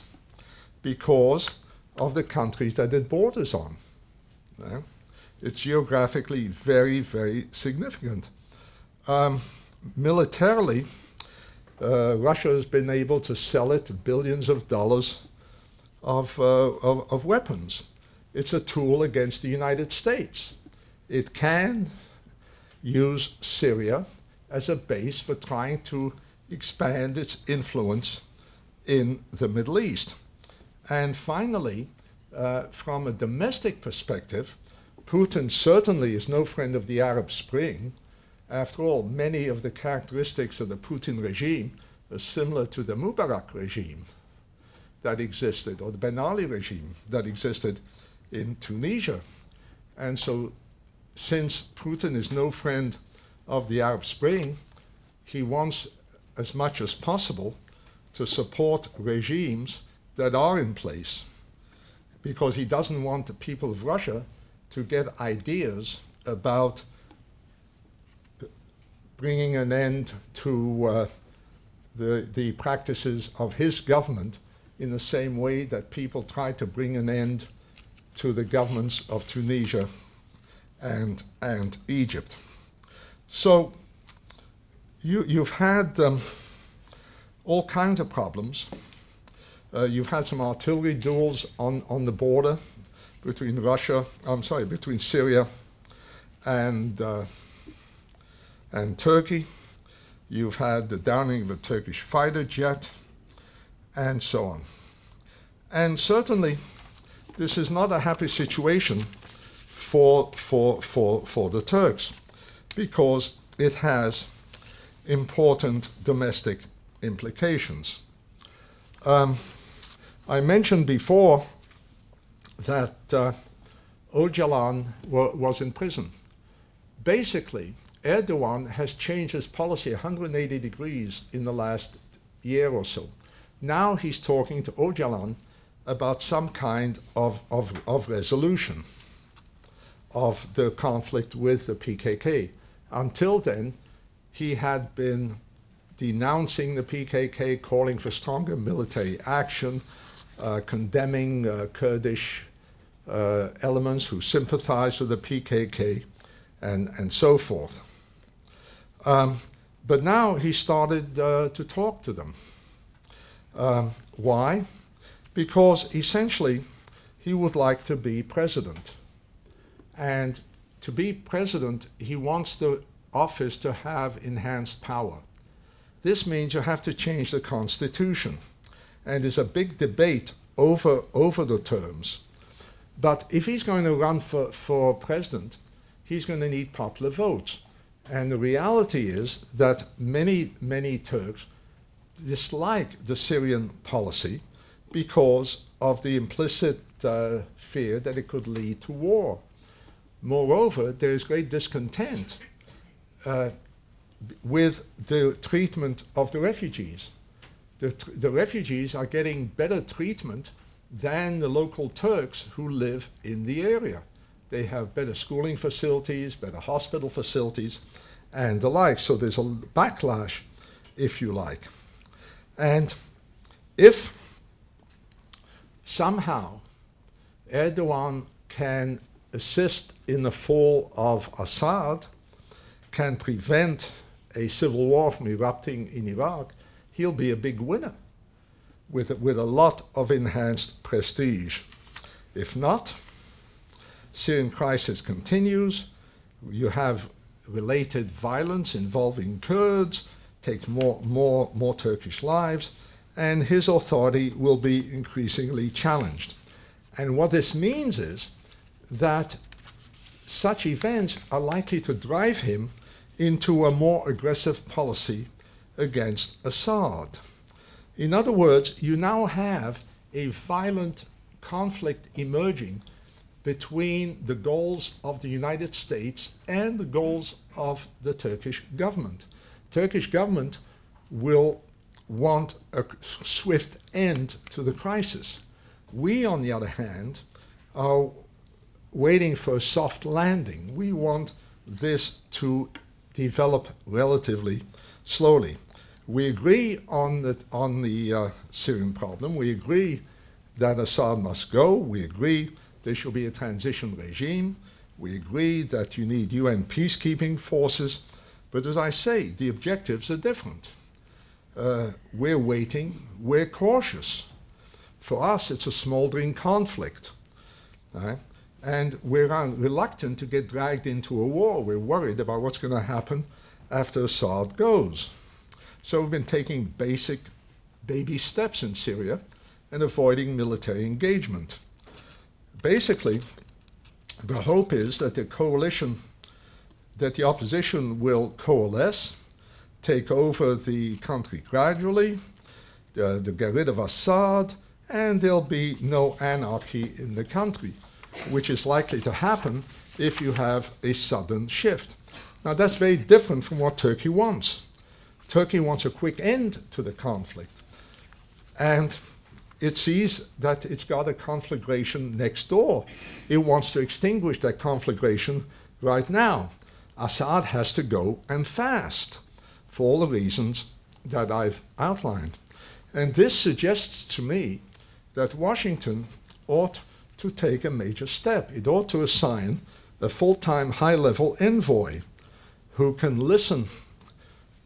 because of the countries that it borders on. It's geographically very, very significant. Militarily, Russia has been able to sell it billions of dollars of weapons. It's a tool against the United States. It can use Syria as a base for trying to expand its influence in the Middle East. And finally, from a domestic perspective, Putin certainly is no friend of the Arab Spring. After all, many of the characteristics of the Putin regime are similar to the Mubarak regime that existed, or the Ben Ali regime that existed in Tunisia. And so, since Putin is no friend of the Arab Spring, he wants as much as possible to support regimes that are in place, because he doesn't want the people of Russia to get ideas about bringing an end to the practices of his government in the same way that people try to bring an end to the governments of Tunisia and Egypt. So you've had all kinds of problems. You've had some artillery duels on the border between between Syria and Turkey. You've had the downing of a Turkish fighter jet, and so on. And certainly, this is not a happy situation for the Turks, because it has important domestic implications. I mentioned before that Öcalan was in prison. Basically, Erdogan has changed his policy 180 degrees in the last year or so. Now he's talking to Öcalan about some kind of resolution of the conflict with the PKK. Until then, he had been denouncing the PKK, calling for stronger military action, condemning Kurdish elements who sympathize with the PKK, and so forth. But now he started to talk to them. Why? Because essentially he would like to be president. And to be president, he wants the office to have enhanced power. This means you have to change the constitution. And there's a big debate over the terms. But if he's going to run for president, he's going to need popular votes. And the reality is that many, many Turks dislike the Syrian policy because of the implicit fear that it could lead to war. Moreover, there is great discontent with the treatment of the refugees. The refugees are getting better treatment than the local Turks who live in the area. They have better schooling facilities, better hospital facilities, and the like. So there's a backlash, if you like. And if somehow Erdogan can assist in the fall of Assad, can prevent a civil war from erupting in Iraq, he'll be a big winner with a lot of enhanced prestige. If not, Syrian crisis continues. You have related violence involving Kurds, take more Turkish lives, and his authority will be increasingly challenged. And what this means is that such events are likely to drive him into a more aggressive policy against Assad. In other words, you now have a violent conflict emerging between the goals of the United States and the goals of the Turkish government. Turkish government will want a swift end to the crisis. We, on the other hand, are waiting for a soft landing. We want this to develop relatively slowly. We agree on the Syrian problem. We agree that Assad must go. We agree there should be a transition regime. We agree that you need UN peacekeeping forces. But as I say, the objectives are different. We're waiting. We're cautious. For us, it's a smoldering conflict. And we're reluctant to get dragged into a war. We're worried about what's going to happen after Assad goes. So we've been taking basic baby steps in Syria and avoiding military engagement. Basically, the hope is that the opposition will coalesce, take over the country gradually, get rid of Assad, and there'll be no anarchy in the country, which is likely to happen if you have a sudden shift. Now, that's very different from what Turkey wants. Turkey wants a quick end to the conflict. And it sees that it's got a conflagration next door. It wants to extinguish that conflagration right now. Assad has to go and fast for all the reasons that I've outlined. And this suggests to me that Washington ought to take a major step. It ought to assign a full-time high-level envoy who can listen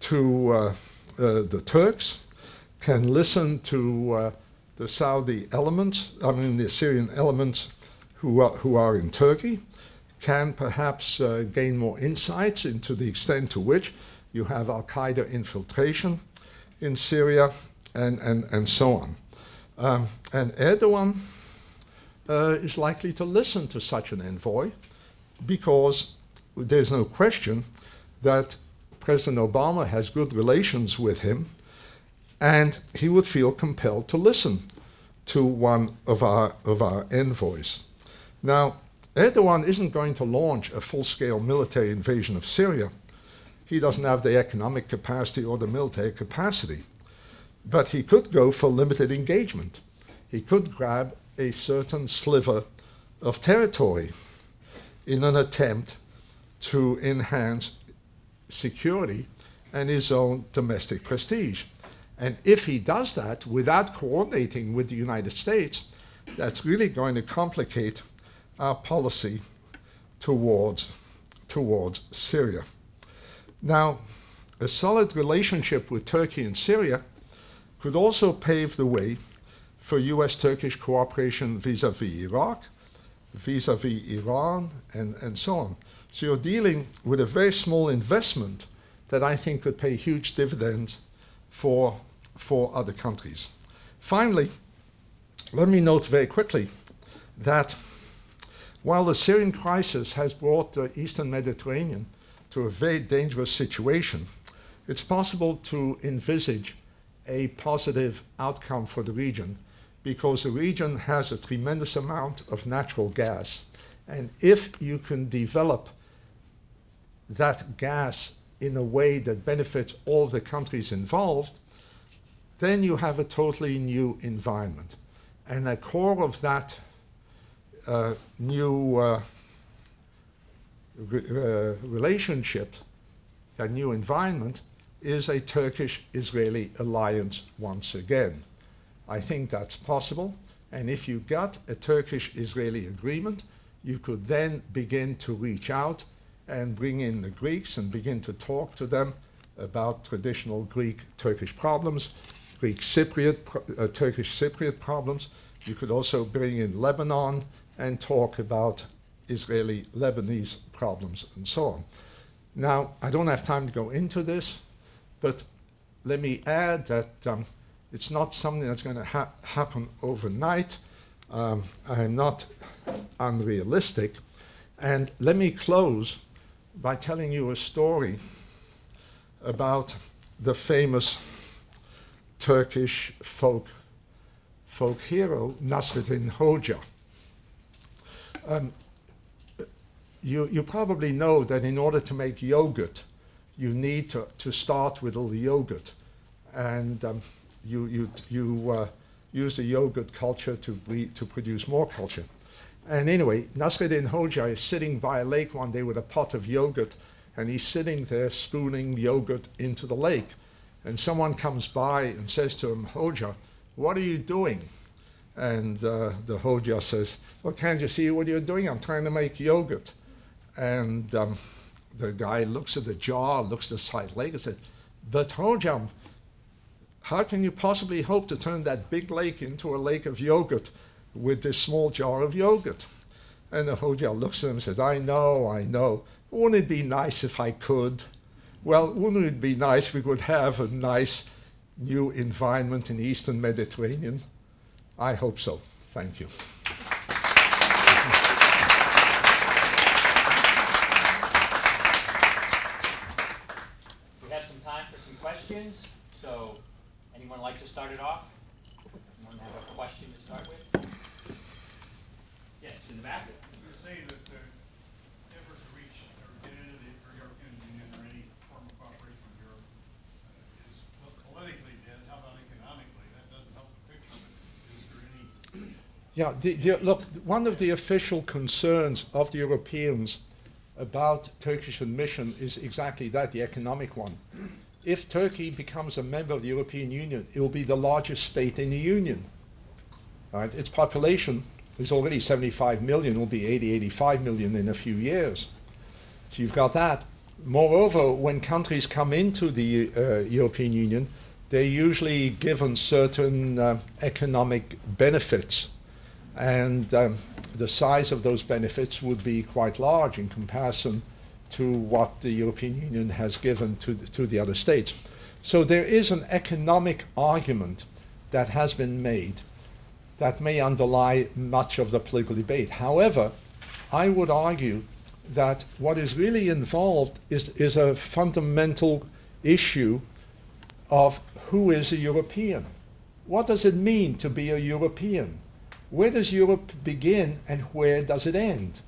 to the Turks, can listen to the Saudi elements, the Syrian elements who are in Turkey, can perhaps gain more insights into the extent to which you have al-Qaeda infiltration in Syria, and so on. And Erdogan is likely to listen to such an envoy because there's no question that President Obama has good relations with him, and he would feel compelled to listen to one of our envoys. Now, Erdogan isn't going to launch a full-scale military invasion of Syria. He doesn't have the economic capacity or the military capacity. But he could go for limited engagement. He could grab a certain sliver of territory in an attempt to enhance security and his own domestic prestige. And if he does that without coordinating with the United States, that's really going to complicate our policy towards Syria. Now, a solid relationship with Turkey and Syria could also pave the way for US-Turkish cooperation vis-à-vis Iraq, vis-à-vis Iran, and so on. So you're dealing with a very small investment that I think could pay huge dividends for other countries. Finally, let me note very quickly that while the Syrian crisis has brought the Eastern Mediterranean to a very dangerous situation, it's possible to envisage a positive outcome for the region because the region has a tremendous amount of natural gas. And if you can develop that gas in a way that benefits all the countries involved, then you have a totally new environment. And at the core of that new relationship, that new environment, is a Turkish-Israeli alliance once again. I think that's possible, and if you got a Turkish-Israeli agreement, you could then begin to reach out and bring in the Greeks and begin to talk to them about traditional Greek-Turkish problems, Turkish Cypriot problems. You could also bring in Lebanon and talk about Israeli-Lebanese problems and so on. Now, I don't have time to go into this, but let me add that it's not something that's going to happen overnight. I'm not unrealistic. And let me close by telling you a story about the famous Turkish folk hero, Nasreddin Hoxha. You probably know that in order to make yogurt, you need to start with all the yogurt. And you use the yogurt culture to produce more culture. And anyway, Nasreddin Hoxha is sitting by a lake one day with a pot of yogurt, and he's sitting there spooning yogurt into the lake. And someone comes by and says to him, "Hoxha, what are you doing?" And the Hoxha says, "Well, can't you see what you're doing? I'm trying to make yogurt." And the guy looks at the jar, looks at the side lake and said, "But Hoxha, how can you possibly hope to turn that big lake into a lake of yogurt with this small jar of yogurt?" And the Hoxha looks at him and says, I know. Wouldn't it be nice if I could? Well, wouldn't it be nice if we could have a nice new environment in the Eastern Mediterranean? I hope so. Thank you. We have some time for some questions. So, anyone like to start it off? Anyone have a question to start with? Yes, in the back. You say that the effort to reach or get into the European Union or any form of cooperation with Europe is politically dead. How about economically? That doesn't help the picture, but is there any... Yeah, look, one of the official concerns of the Europeans about Turkish admission is exactly that, the economic one. If Turkey becomes a member of the European Union, it will be the largest state in the Union. Right? Its population is already 75 million, will be 80, 85 million in a few years. So you've got that. Moreover, when countries come into the European Union, they're usually given certain economic benefits. And the size of those benefits would be quite large in comparison to what the European Union has given to the other states. So there is an economic argument that has been made that may underlie much of the political debate. However, I would argue that what is really involved is a fundamental issue of who is a European. What does it mean to be a European? Where does Europe begin and where does it end?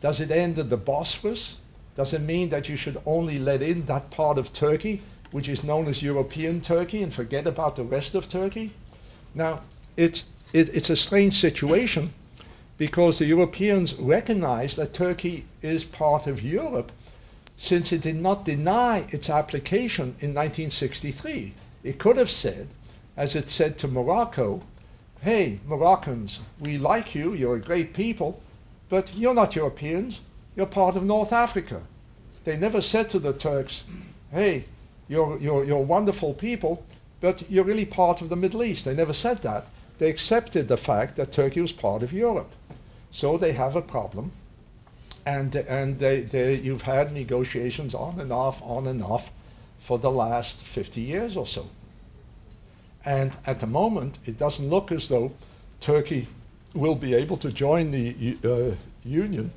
Does it end at the Bosphorus? Does it mean that you should only let in that part of Turkey, which is known as European Turkey, and forget about the rest of Turkey? Now, it's a strange situation because the Europeans recognize that Turkey is part of Europe since it did not deny its application in 1963. It could have said, as it said to Morocco, "Hey, Moroccans, we like you, you're a great people, but you're not Europeans, you're part of North Africa." They never said to the Turks, "Hey, you're wonderful people, but you're really part of the Middle East." They never said that. They accepted the fact that Turkey was part of Europe. So they have a problem. And you've had negotiations on and off for the last 50 years or so. And at the moment, it doesn't look as though Turkey will be able to join the Union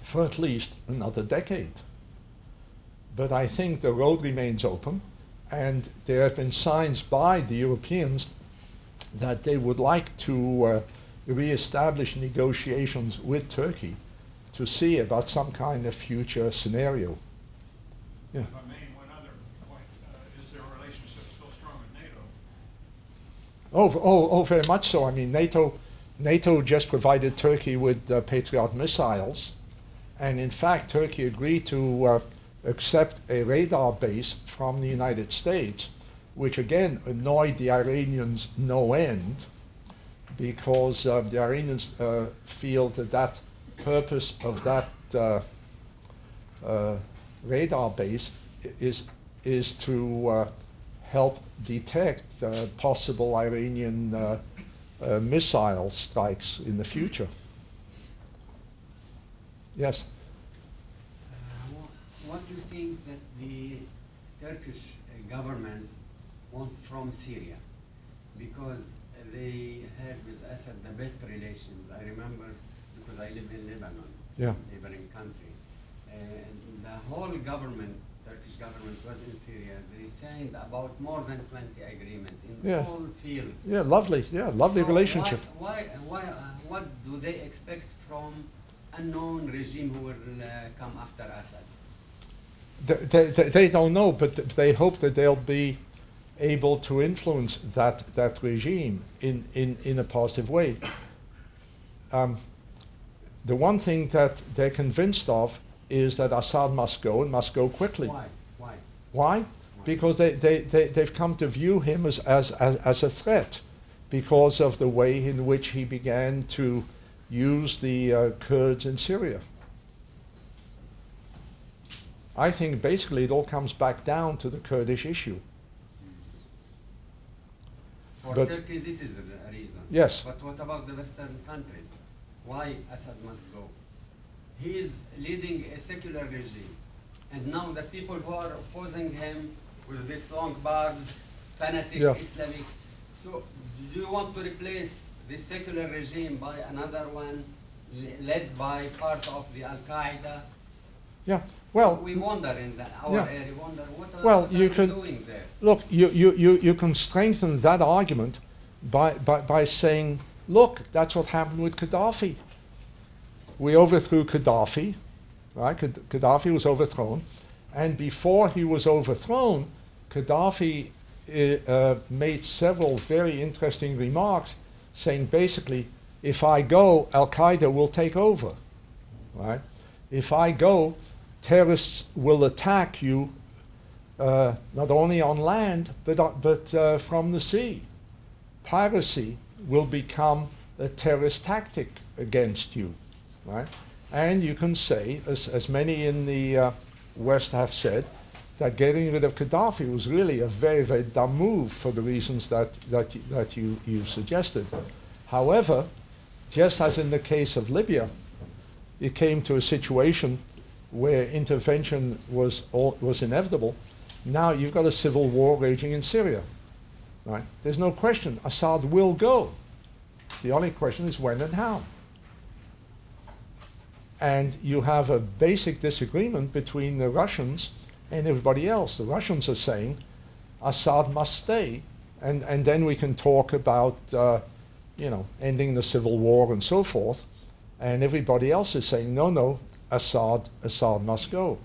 for at least another decade. But I think the road remains open, and there have been signs by the Europeans that they would like to re-establish negotiations with Turkey to see about some kind of future scenario. Yeah. If I may, one other point, is their relationship still strong with NATO? Oh, very much so. I mean, NATO just provided Turkey with Patriot missiles, and in fact, Turkey agreed to accept a radar base from the United States, which again annoyed the Iranians no end, because the Iranians feel that purpose of that radar base is to help detect possible Iranian missile strikes in the future. Yes? What do you think that the Turkish government want from Syria? Because they had with Assad the best relations. I remember, because I live in Lebanon, Yeah. neighboring country. And the whole government, Turkish government, was in Syria. They signed about more than 20 agreements in Yeah. all fields. Yeah, lovely. Yeah, lovely So relationship. what do they expect from unknown regime who will come after Assad? They don't know, but they hope that they'll be able to influence that regime in a positive way. The one thing that they're convinced of is that Assad must go, and must go quickly. Why? Why? Because they've come to view him as a threat, because of the way in which he began to use the Kurds in Syria. I think basically it all comes back down to the Kurdish issue. For But- Turkey, this is a reason. Yes. But what about the Western countries? Why Assad must go? He is leading a secular regime. And now the people who are opposing him with these long barbs, fanatic Yeah. Islamic. So do you want to replace this secular regime by another one led by part of the Al-Qaeda? Yeah. Well, We wonder in our Yeah. area, wonder what are, Well, what you are we can- doing there? look, you can strengthen that argument by saying, look, that's what happened with Gaddafi. We overthrew Gaddafi, right? Gaddafi was overthrown, and before he was overthrown, Gaddafi made several very interesting remarks, saying basically, if I go, Al-Qaeda will take over, right? If I go, terrorists will attack you not only on land, but from the sea. Piracy will become a terrorist tactic against you, right? And you can say, as many in the West have said, that getting rid of Gaddafi was really a very, very dumb move for the reasons that you suggested. However, just as in the case of Libya, it came to a situation where intervention was inevitable. Now you've got a civil war raging in Syria, right? There's no question Assad will go. The only question is when and how. And you have a basic disagreement between the Russians and everybody else. The Russians are saying Assad must stay, and then we can talk about ending the civil war and so forth. And everybody else is saying no, Assad must go.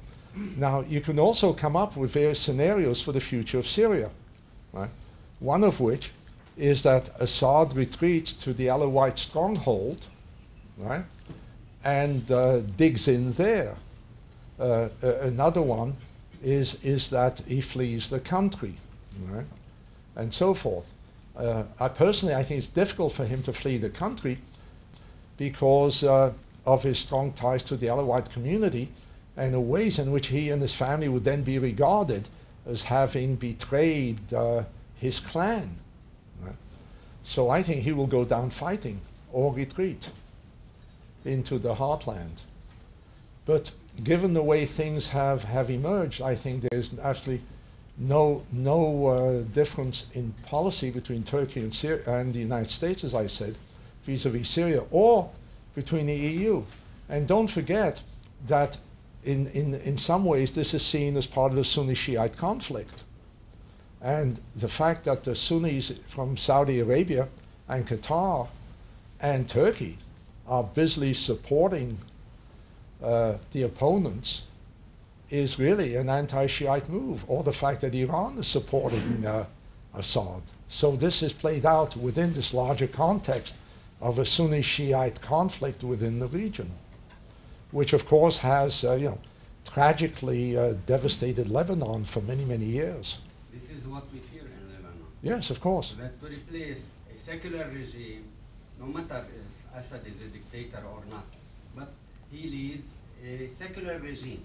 Now you can also come up with various scenarios for the future of Syria, right? One of which is that Assad retreats to the Alawite stronghold, right, and digs in there. Another one is that he flees the country, right, and so forth. I think it's difficult for him to flee the country because of his strong ties to the Alawite community and the ways in which he and his family would then be regarded as having betrayed his clan. Right? So I think he will go down fighting or retreat into the heartland. But given the way things have emerged, I think there's actually no difference in policy between Turkey and the United States, as I said, vis-a-vis Syria, or between the EU. And don't forget that in some ways this is seen as part of the Sunni-Shiite conflict. And the fact that the Sunnis from Saudi Arabia and Qatar and Turkey are busily supporting the opponents is really an anti-Shiite move, or the fact that Iran is supporting Assad. So this is played out within this larger context of a Sunni-Shiite conflict within the region, which of course has tragically devastated Lebanon for many, many years. This is what we fear in Lebanon. Yes, of course. That to replace a secular regime, no matter if Assad is a dictator or not, but he leads a secular regime.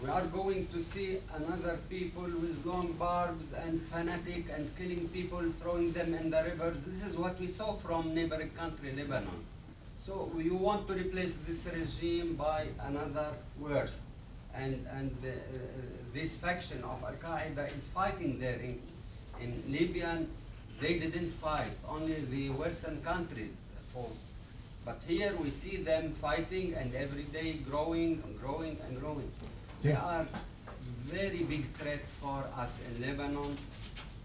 We are going to see another people with long barbs and fanatic and killing people, throwing them in the rivers. This is what we saw from neighboring country, Lebanon. So you want to replace this regime by another worse. And this faction of Al-Qaeda is fighting there in Libya. They didn't fight, only the Western countries fought. But here we see them fighting and every day growing and growing and growing. They are very big threat for us in Lebanon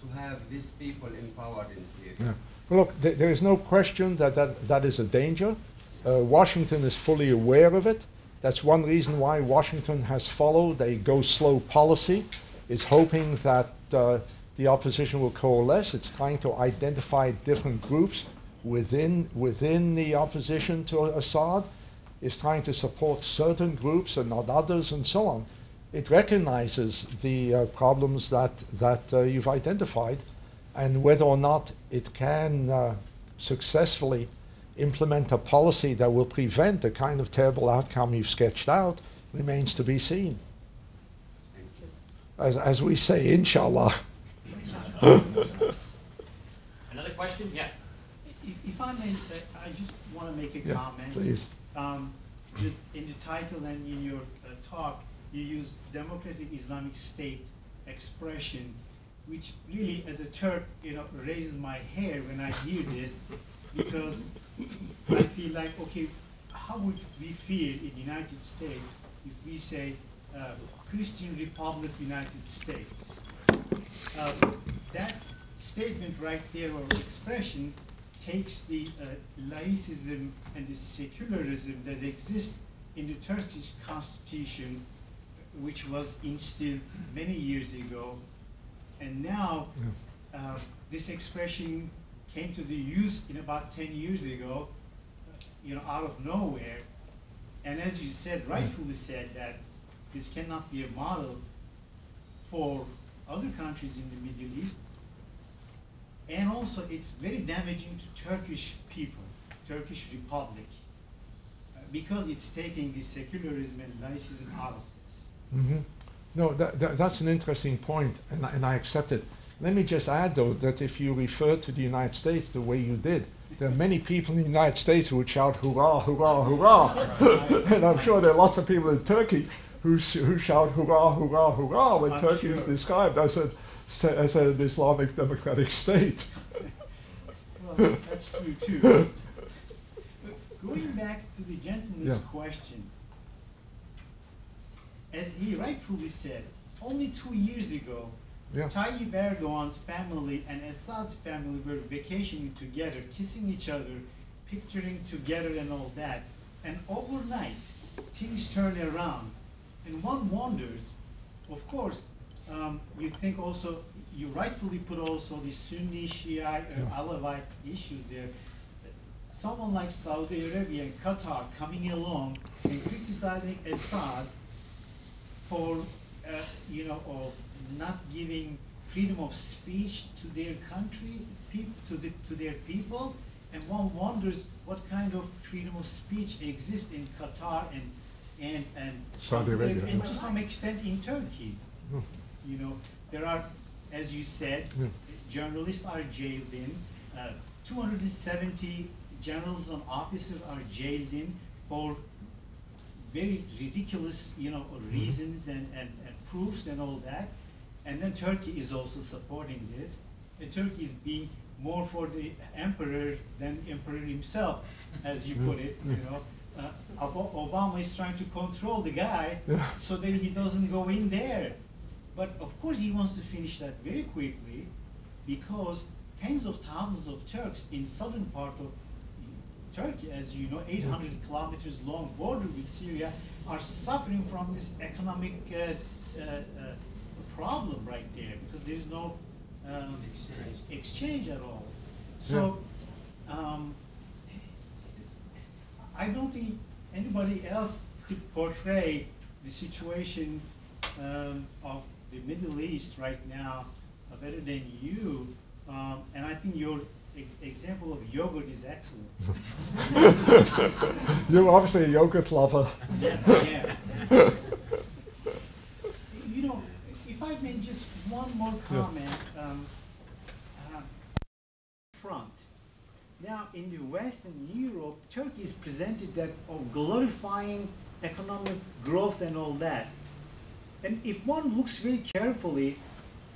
to have these people empowered in Syria. Yeah. Well, look, there is no question that is a danger. Washington is fully aware of it. That's one reason why Washington has followed a go-slow policy, is hoping that the opposition will coalesce. It's trying to identify different groups within the opposition to Assad. Is trying to support certain groups and not others, and so on. It recognizes the problems that you've identified, and whether or not it can successfully implement a policy that will prevent the kind of terrible outcome you've sketched out remains to be seen. Thank you. As we say, inshallah. Another question? Yeah. If I may, I just want to make a comment. Please. In the title and in your talk, you use democratic Islamic State expression, which really, as a Turk, raises my hair when I hear this, because I feel like, okay, how would we feel in the United States if we say Christian Republic United States? That statement right there, or expression, takes the laicism and the secularism that exists in the Turkish constitution, which was instilled many years ago, and now this expression came to the use in about 10 years ago, out of nowhere. And as you said, rightfully said, that this cannot be a model for other countries in the Middle East. And also, it's very damaging to Turkish people, Turkish Republic, because it's taking the secularism and laicism out of this. Mm-hmm. No, that's an interesting point, and I accept it. Let me just add, though, that if you refer to the United States the way you did, there are many people in the United States who would shout, hurrah, hurrah, hurrah. And I'm sure there are lots of people in Turkey who shout, hurrah, hurrah, hurrah, when Turkey is described as an Islamic democratic state. Well, that's true too. Going back to the gentleman's question, as he rightfully said, only 2 years ago, Tayyip Erdogan's family and Assad's family were vacationing together, kissing each other, picturing together and all that. And overnight, things turn around. And one wonders, of course, you think also, you rightfully put also the Sunni, Shia, Alawite issues there. Someone like Saudi Arabia and Qatar coming along and criticizing Assad for, not giving freedom of speech to their country, to their people, and one wonders what kind of freedom of speech exists in Qatar and Saudi Arabia, and to some extent in Turkey. There are, as you said, journalists are jailed in. 270 generals and officers are jailed in for very ridiculous, reasons and proofs and all that. And then Turkey is also supporting this. And Turkey is being more for the emperor than emperor himself, as you put it. Obama is trying to control the guy so that he doesn't go in there. But of course he wants to finish that very quickly, because tens of thousands of Turks in southern part of Turkey, as you know, 800 kilometers long border with Syria, are suffering from this economic problem right there because there is no exchange at all. So I don't think anybody else could portray the situation of the Middle East right now better than you. And I think your example of yogurt is excellent. You're obviously a yogurt lover. Yeah. You know, if I may just one more comment. Front. Now, in the West and Europe, Turkey is presented that of glorifying economic growth and all that. And if one looks very carefully,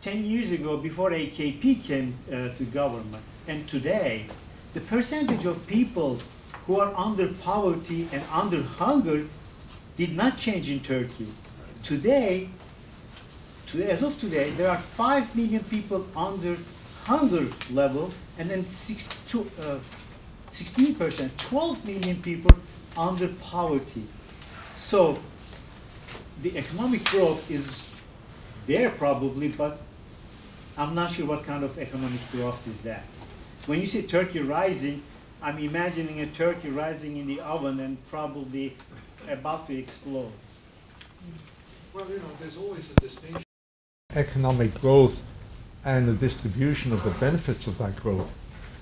10 years ago, before AKP came to government, and today, the percentage of people who are under poverty and under hunger did not change in Turkey. Today, as of today, there are 5 million people under hunger level, and then 16%, 12 million people under poverty. So the economic growth is there probably, but I'm not sure what kind of economic growth is that. When you say Turkey rising, I'm imagining a turkey rising in the oven and probably about to explode. Well, you know, there's always a distinction. Economic growth and the distribution of the benefits of that growth.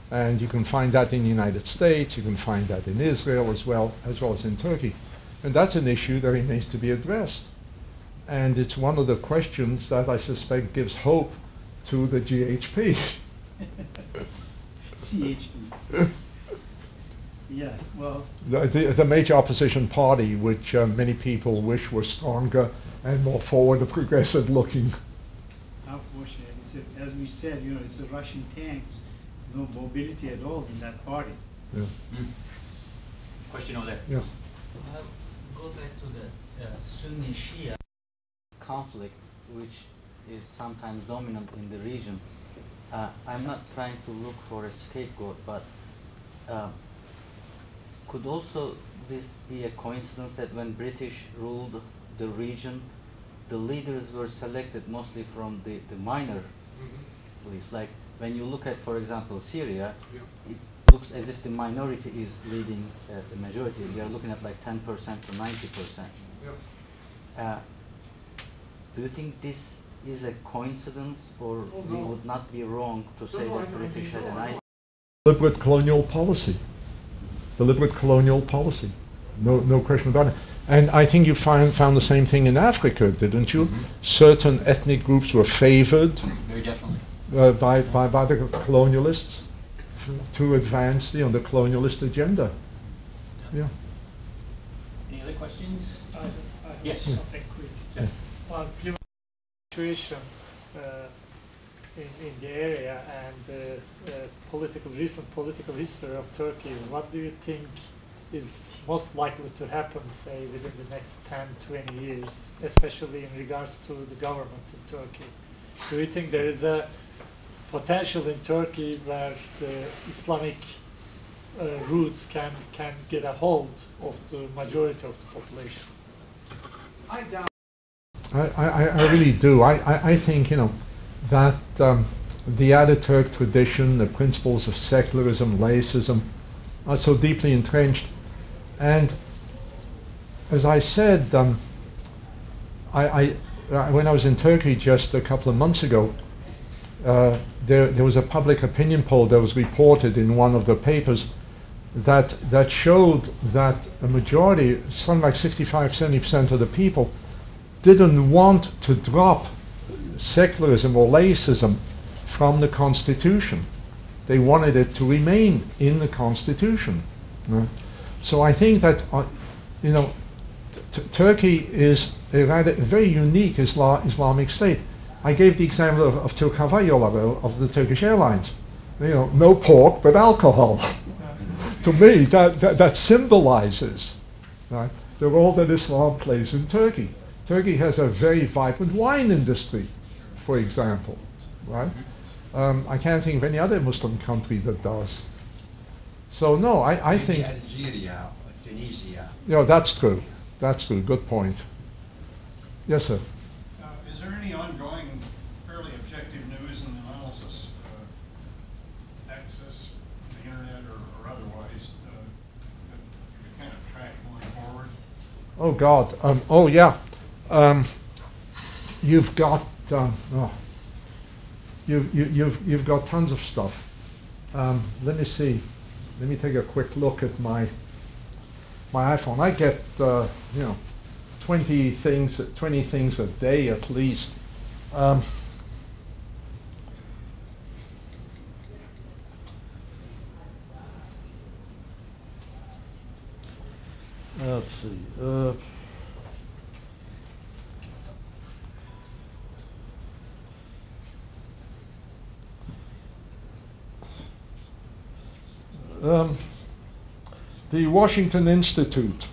And you can find that in the United States, you can find that in Israel as well as in Turkey. And that's an issue that remains to be addressed. And it's one of the questions that I suspect gives hope to the GHP. CHP. Yes, well. The major opposition party, which many people wish were stronger and more forward and progressive looking. Unfortunately, as we said, you know, it's a Russian tank, no mobility at all in that party. Yeah. Question over there. Yeah. Go back to the Sunni-Shia conflict, which is sometimes dominant in the region. I'm not trying to look for a scapegoat, but could also this be a coincidence that when British ruled the region, the leaders were selected mostly from the minor beliefs? Like when you look at, for example, Syria, it looks as if the minority is leading the majority. We are looking at like 10% to 90%. Do you think this is a coincidence, or we would not be wrong to say that British had an idea? Deliberate colonial policy. Deliberate colonial policy. No question about it. And I think you found the same thing in Africa, didn't you? Certain ethnic groups were favored Very definitely. by the colonialists to advance the colonialist agenda. Yeah. Any other questions? I have Yes. something quick. Yeah. Given the situation in the area and the recent political history of Turkey, what do you think is most likely to happen, say, within the next 10, 20 years, especially in regards to the government in Turkey? Do you think there is a potential in Turkey where the Islamic roots can get a hold of the majority of the population? I doubt. I really do. I think, that the Ataturk tradition, the principles of secularism, laicism, are so deeply entrenched. And as I said, when I was in Turkey just a couple of months ago, there was a public opinion poll that was reported in one of the papers that showed that a majority, something like 65–70% of the people, didn't want to drop secularism or laicism from the Constitution. They wanted it to remain in the Constitution. So I think that Turkey is a very unique Islamic state. I gave the example of Türk Hava Yolları, of the Turkish Airlines. No pork but alcohol. To me, that symbolizes, right, the role that Islam plays in Turkey. Turkey has a very vibrant wine industry, for example, right? I can't think of any other Muslim country that does. So no, I Maybe think, Algeria or Tunisia. that's true. That's true. Good point. Yes, sir. Is there any ongoing, fairly objective news and analysis, access to the internet or otherwise, that you kind of track going forward? Oh God. Oh yeah. You've got you've got tons of stuff. Let me see. Let me take a quick look at my iPhone. I get 20 things a day at least. Let's see. The Washington Institute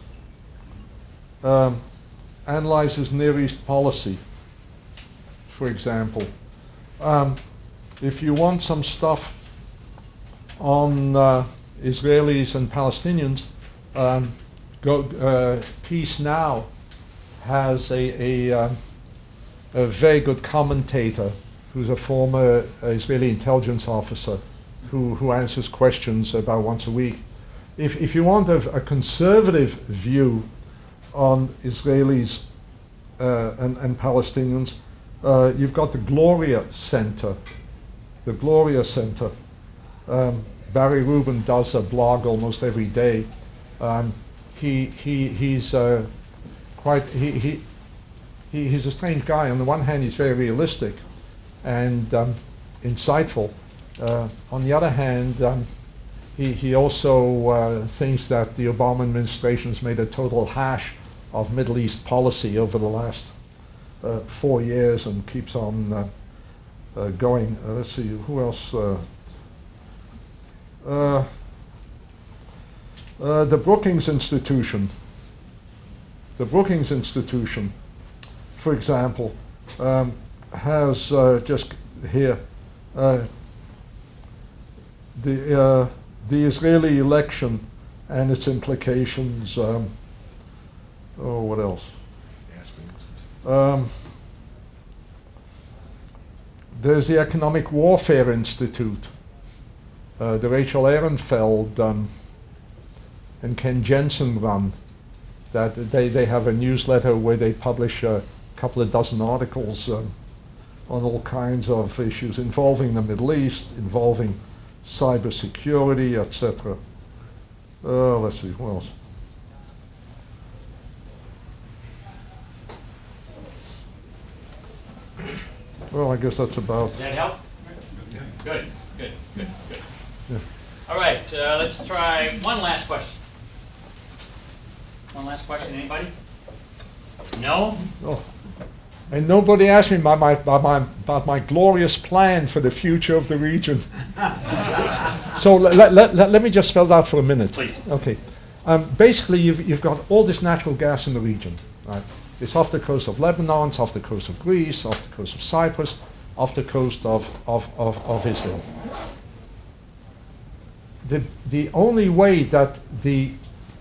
analyzes Near East policy, for example. If you want some stuff on Israelis and Palestinians, Peace Now has a very good commentator who's a former Israeli intelligence officer who answers questions about once a week. If you want a conservative view on Israelis and Palestinians, you've got the Gloria Center. The Gloria Center. Barry Rubin does a blog almost every day. He's a strange guy. On the one hand, he's very realistic and insightful. On the other hand, he also thinks that the Obama administration has made a total hash of Middle East policy over the last 4 years and keeps on going. Let's see, who else? The Brookings Institution. The Brookings Institution, for example, has just here the Israeli election and its implications. What else? There's the Economic Warfare Institute, the Rachel Ehrenfeld and Ken Jensen run. That they have a newsletter where they publish a couple of dozen articles on all kinds of issues involving the Middle East, involving cybersecurity, etc. Let's see, what else? Well, I guess that's about. Does that help? Yeah. Good. Yeah. All right, let's try one last question. One last question, anybody? No? Oh. And nobody asked me about my glorious plan for the future of the region. So let me just spell that out for a minute. Please. Okay. Basically, you've got all this natural gas in the region. Right? It's off the coast of Lebanon, it's off the coast of Greece, off the coast of Cyprus, off the coast of Israel. The only way that the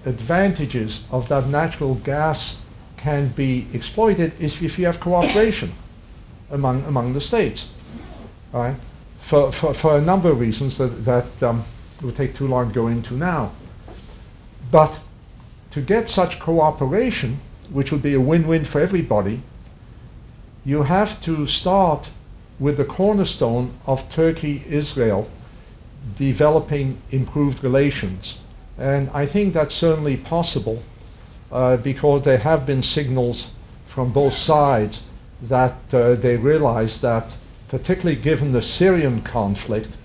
advantages of that natural gas can be exploited is if you have cooperation among the states, right? For a number of reasons that would take too long to go into now. But to get such cooperation, which would be a win-win for everybody, you have to start with the cornerstone of Turkey-Israel developing improved relations. And I think that's certainly possible because there have been signals from both sides that they realize that, particularly given the Syrian conflict,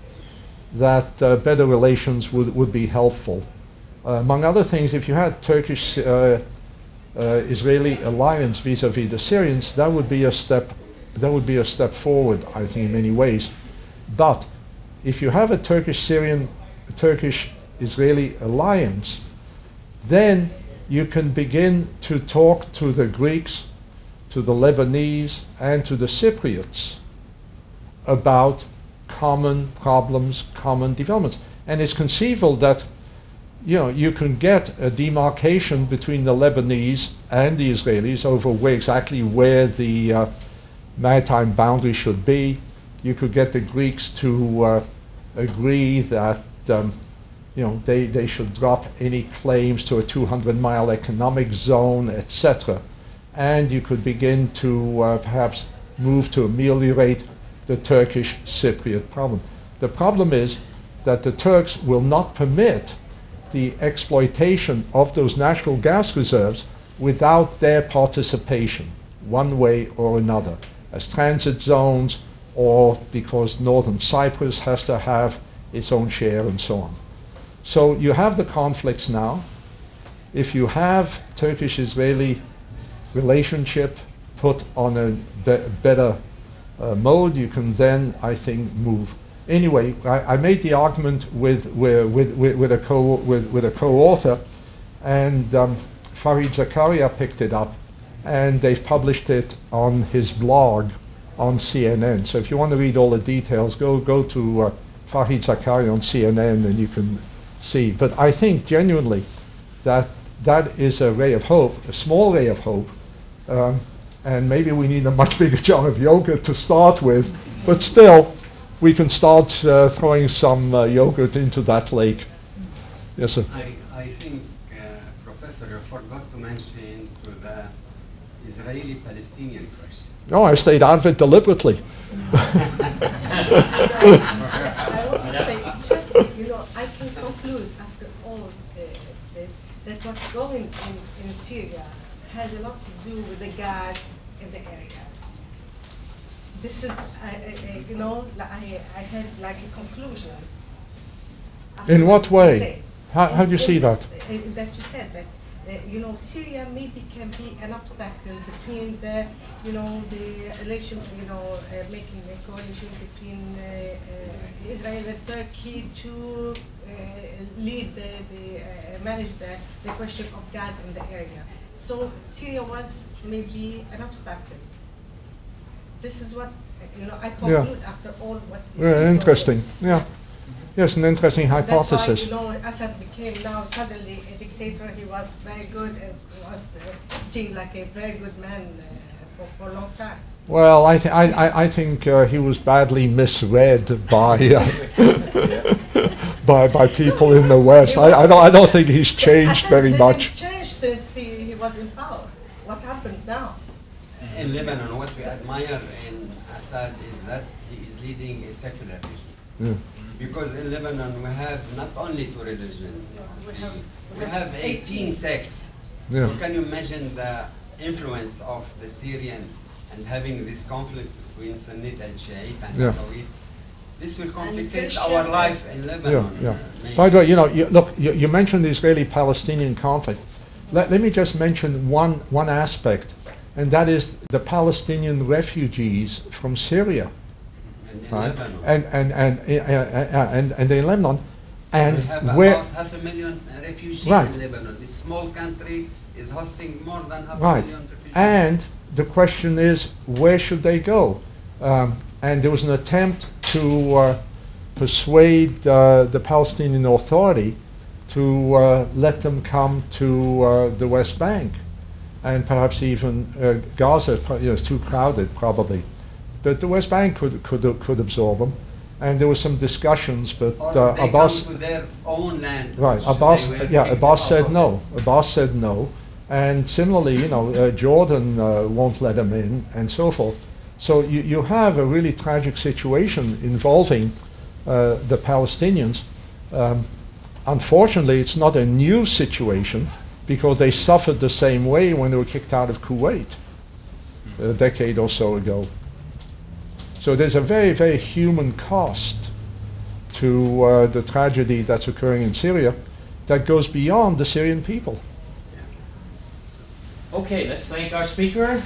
that better relations would be helpful. Among other things, if you had Turkish-Israeli alliance vis-a-vis the Syrians, that would be a step forward, I think, in many ways. But if you have a Turkish-Israeli alliance, then you can begin to talk to the Greeks, to the Lebanese, and to the Cypriots about common problems, common developments. And it's conceivable that you can get a demarcation between the Lebanese and the Israelis over exactly where the maritime boundary should be. You could get the Greeks to agree that they should drop any claims to a 200-mile economic zone, etc. And you could begin to perhaps move to ameliorate the Turkish Cypriot problem. The problem is that the Turks will not permit the exploitation of those natural gas reserves without their participation, one way or another, as transit zones, or because northern Cyprus has to have its own share, and so on. So you have the conflicts now. If you have Turkish-Israeli relationship put on a better mode, you can then, I think, move. Anyway, I made the argument with a co-author, and Farid Zakaria picked it up, and they've published it on his blog on CNN. So if you want to read all the details, go to Farid Zakaria on CNN, and you can see. But I think genuinely that is a ray of hope, a small ray of hope, and maybe we need a much bigger jar of yogurt to start with, but still, we can start throwing some yogurt into that lake. Yes, sir. I think, Professor, you forgot to mention to the Israeli-Palestinian question. No, I stayed out of it deliberately. I want to say, just, I can conclude after all this, that what's going in Syria has a lot to do with the gas in the area. This is, I had like a conclusion. In what way? How do you see that? That you said that, Syria maybe can be an obstacle between the, the relation, making a coalition between Israel and Turkey to lead manage the question of gas in the area. So Syria was maybe an obstacle. This is what, I conclude after all what you interesting, yeah. Yes, an interesting hypothesis. That's why, Assad became now suddenly a dictator. He was very good and was seen like a very good man for a long time. Well, I think he was badly misread by by people in the West. I don't think he's changed very much. He changed since he was in power. What happened now? In Lebanon, what we admire in Assad is that he is leading a secular regime. Yeah. Because in Lebanon we have not only two religions, we have 18 sects. Yeah. So can you imagine the influence of the Syrian and having this conflict between Sunnite and Shiite and Alawite? This will complicate our life in Lebanon. Yeah. By the way, you mentioned the Israeli-Palestinian conflict. Let me just mention one aspect, and that is the Palestinian refugees from Syria. And in Lebanon, and we have where about 500,000 refugees in Lebanon. This small country is hosting more than 500,000 refugees. And the question is, where should they go? And there was an attempt to persuade the Palestinian Authority to let them come to the West Bank, and perhaps even Gaza. It's too crowded, probably. But the West Bank could absorb them, and there were some discussions. But Abbas, come to their own land. Right? Abbas said no. Abbas said no, and similarly, Jordan won't let them in, and so forth. So you have a really tragic situation involving the Palestinians. Unfortunately, it's not a new situation because they suffered the same way when they were kicked out of Kuwait a decade or so ago. So there's a very, very human cost to the tragedy that's occurring in Syria that goes beyond the Syrian people. Okay, let's thank our speaker.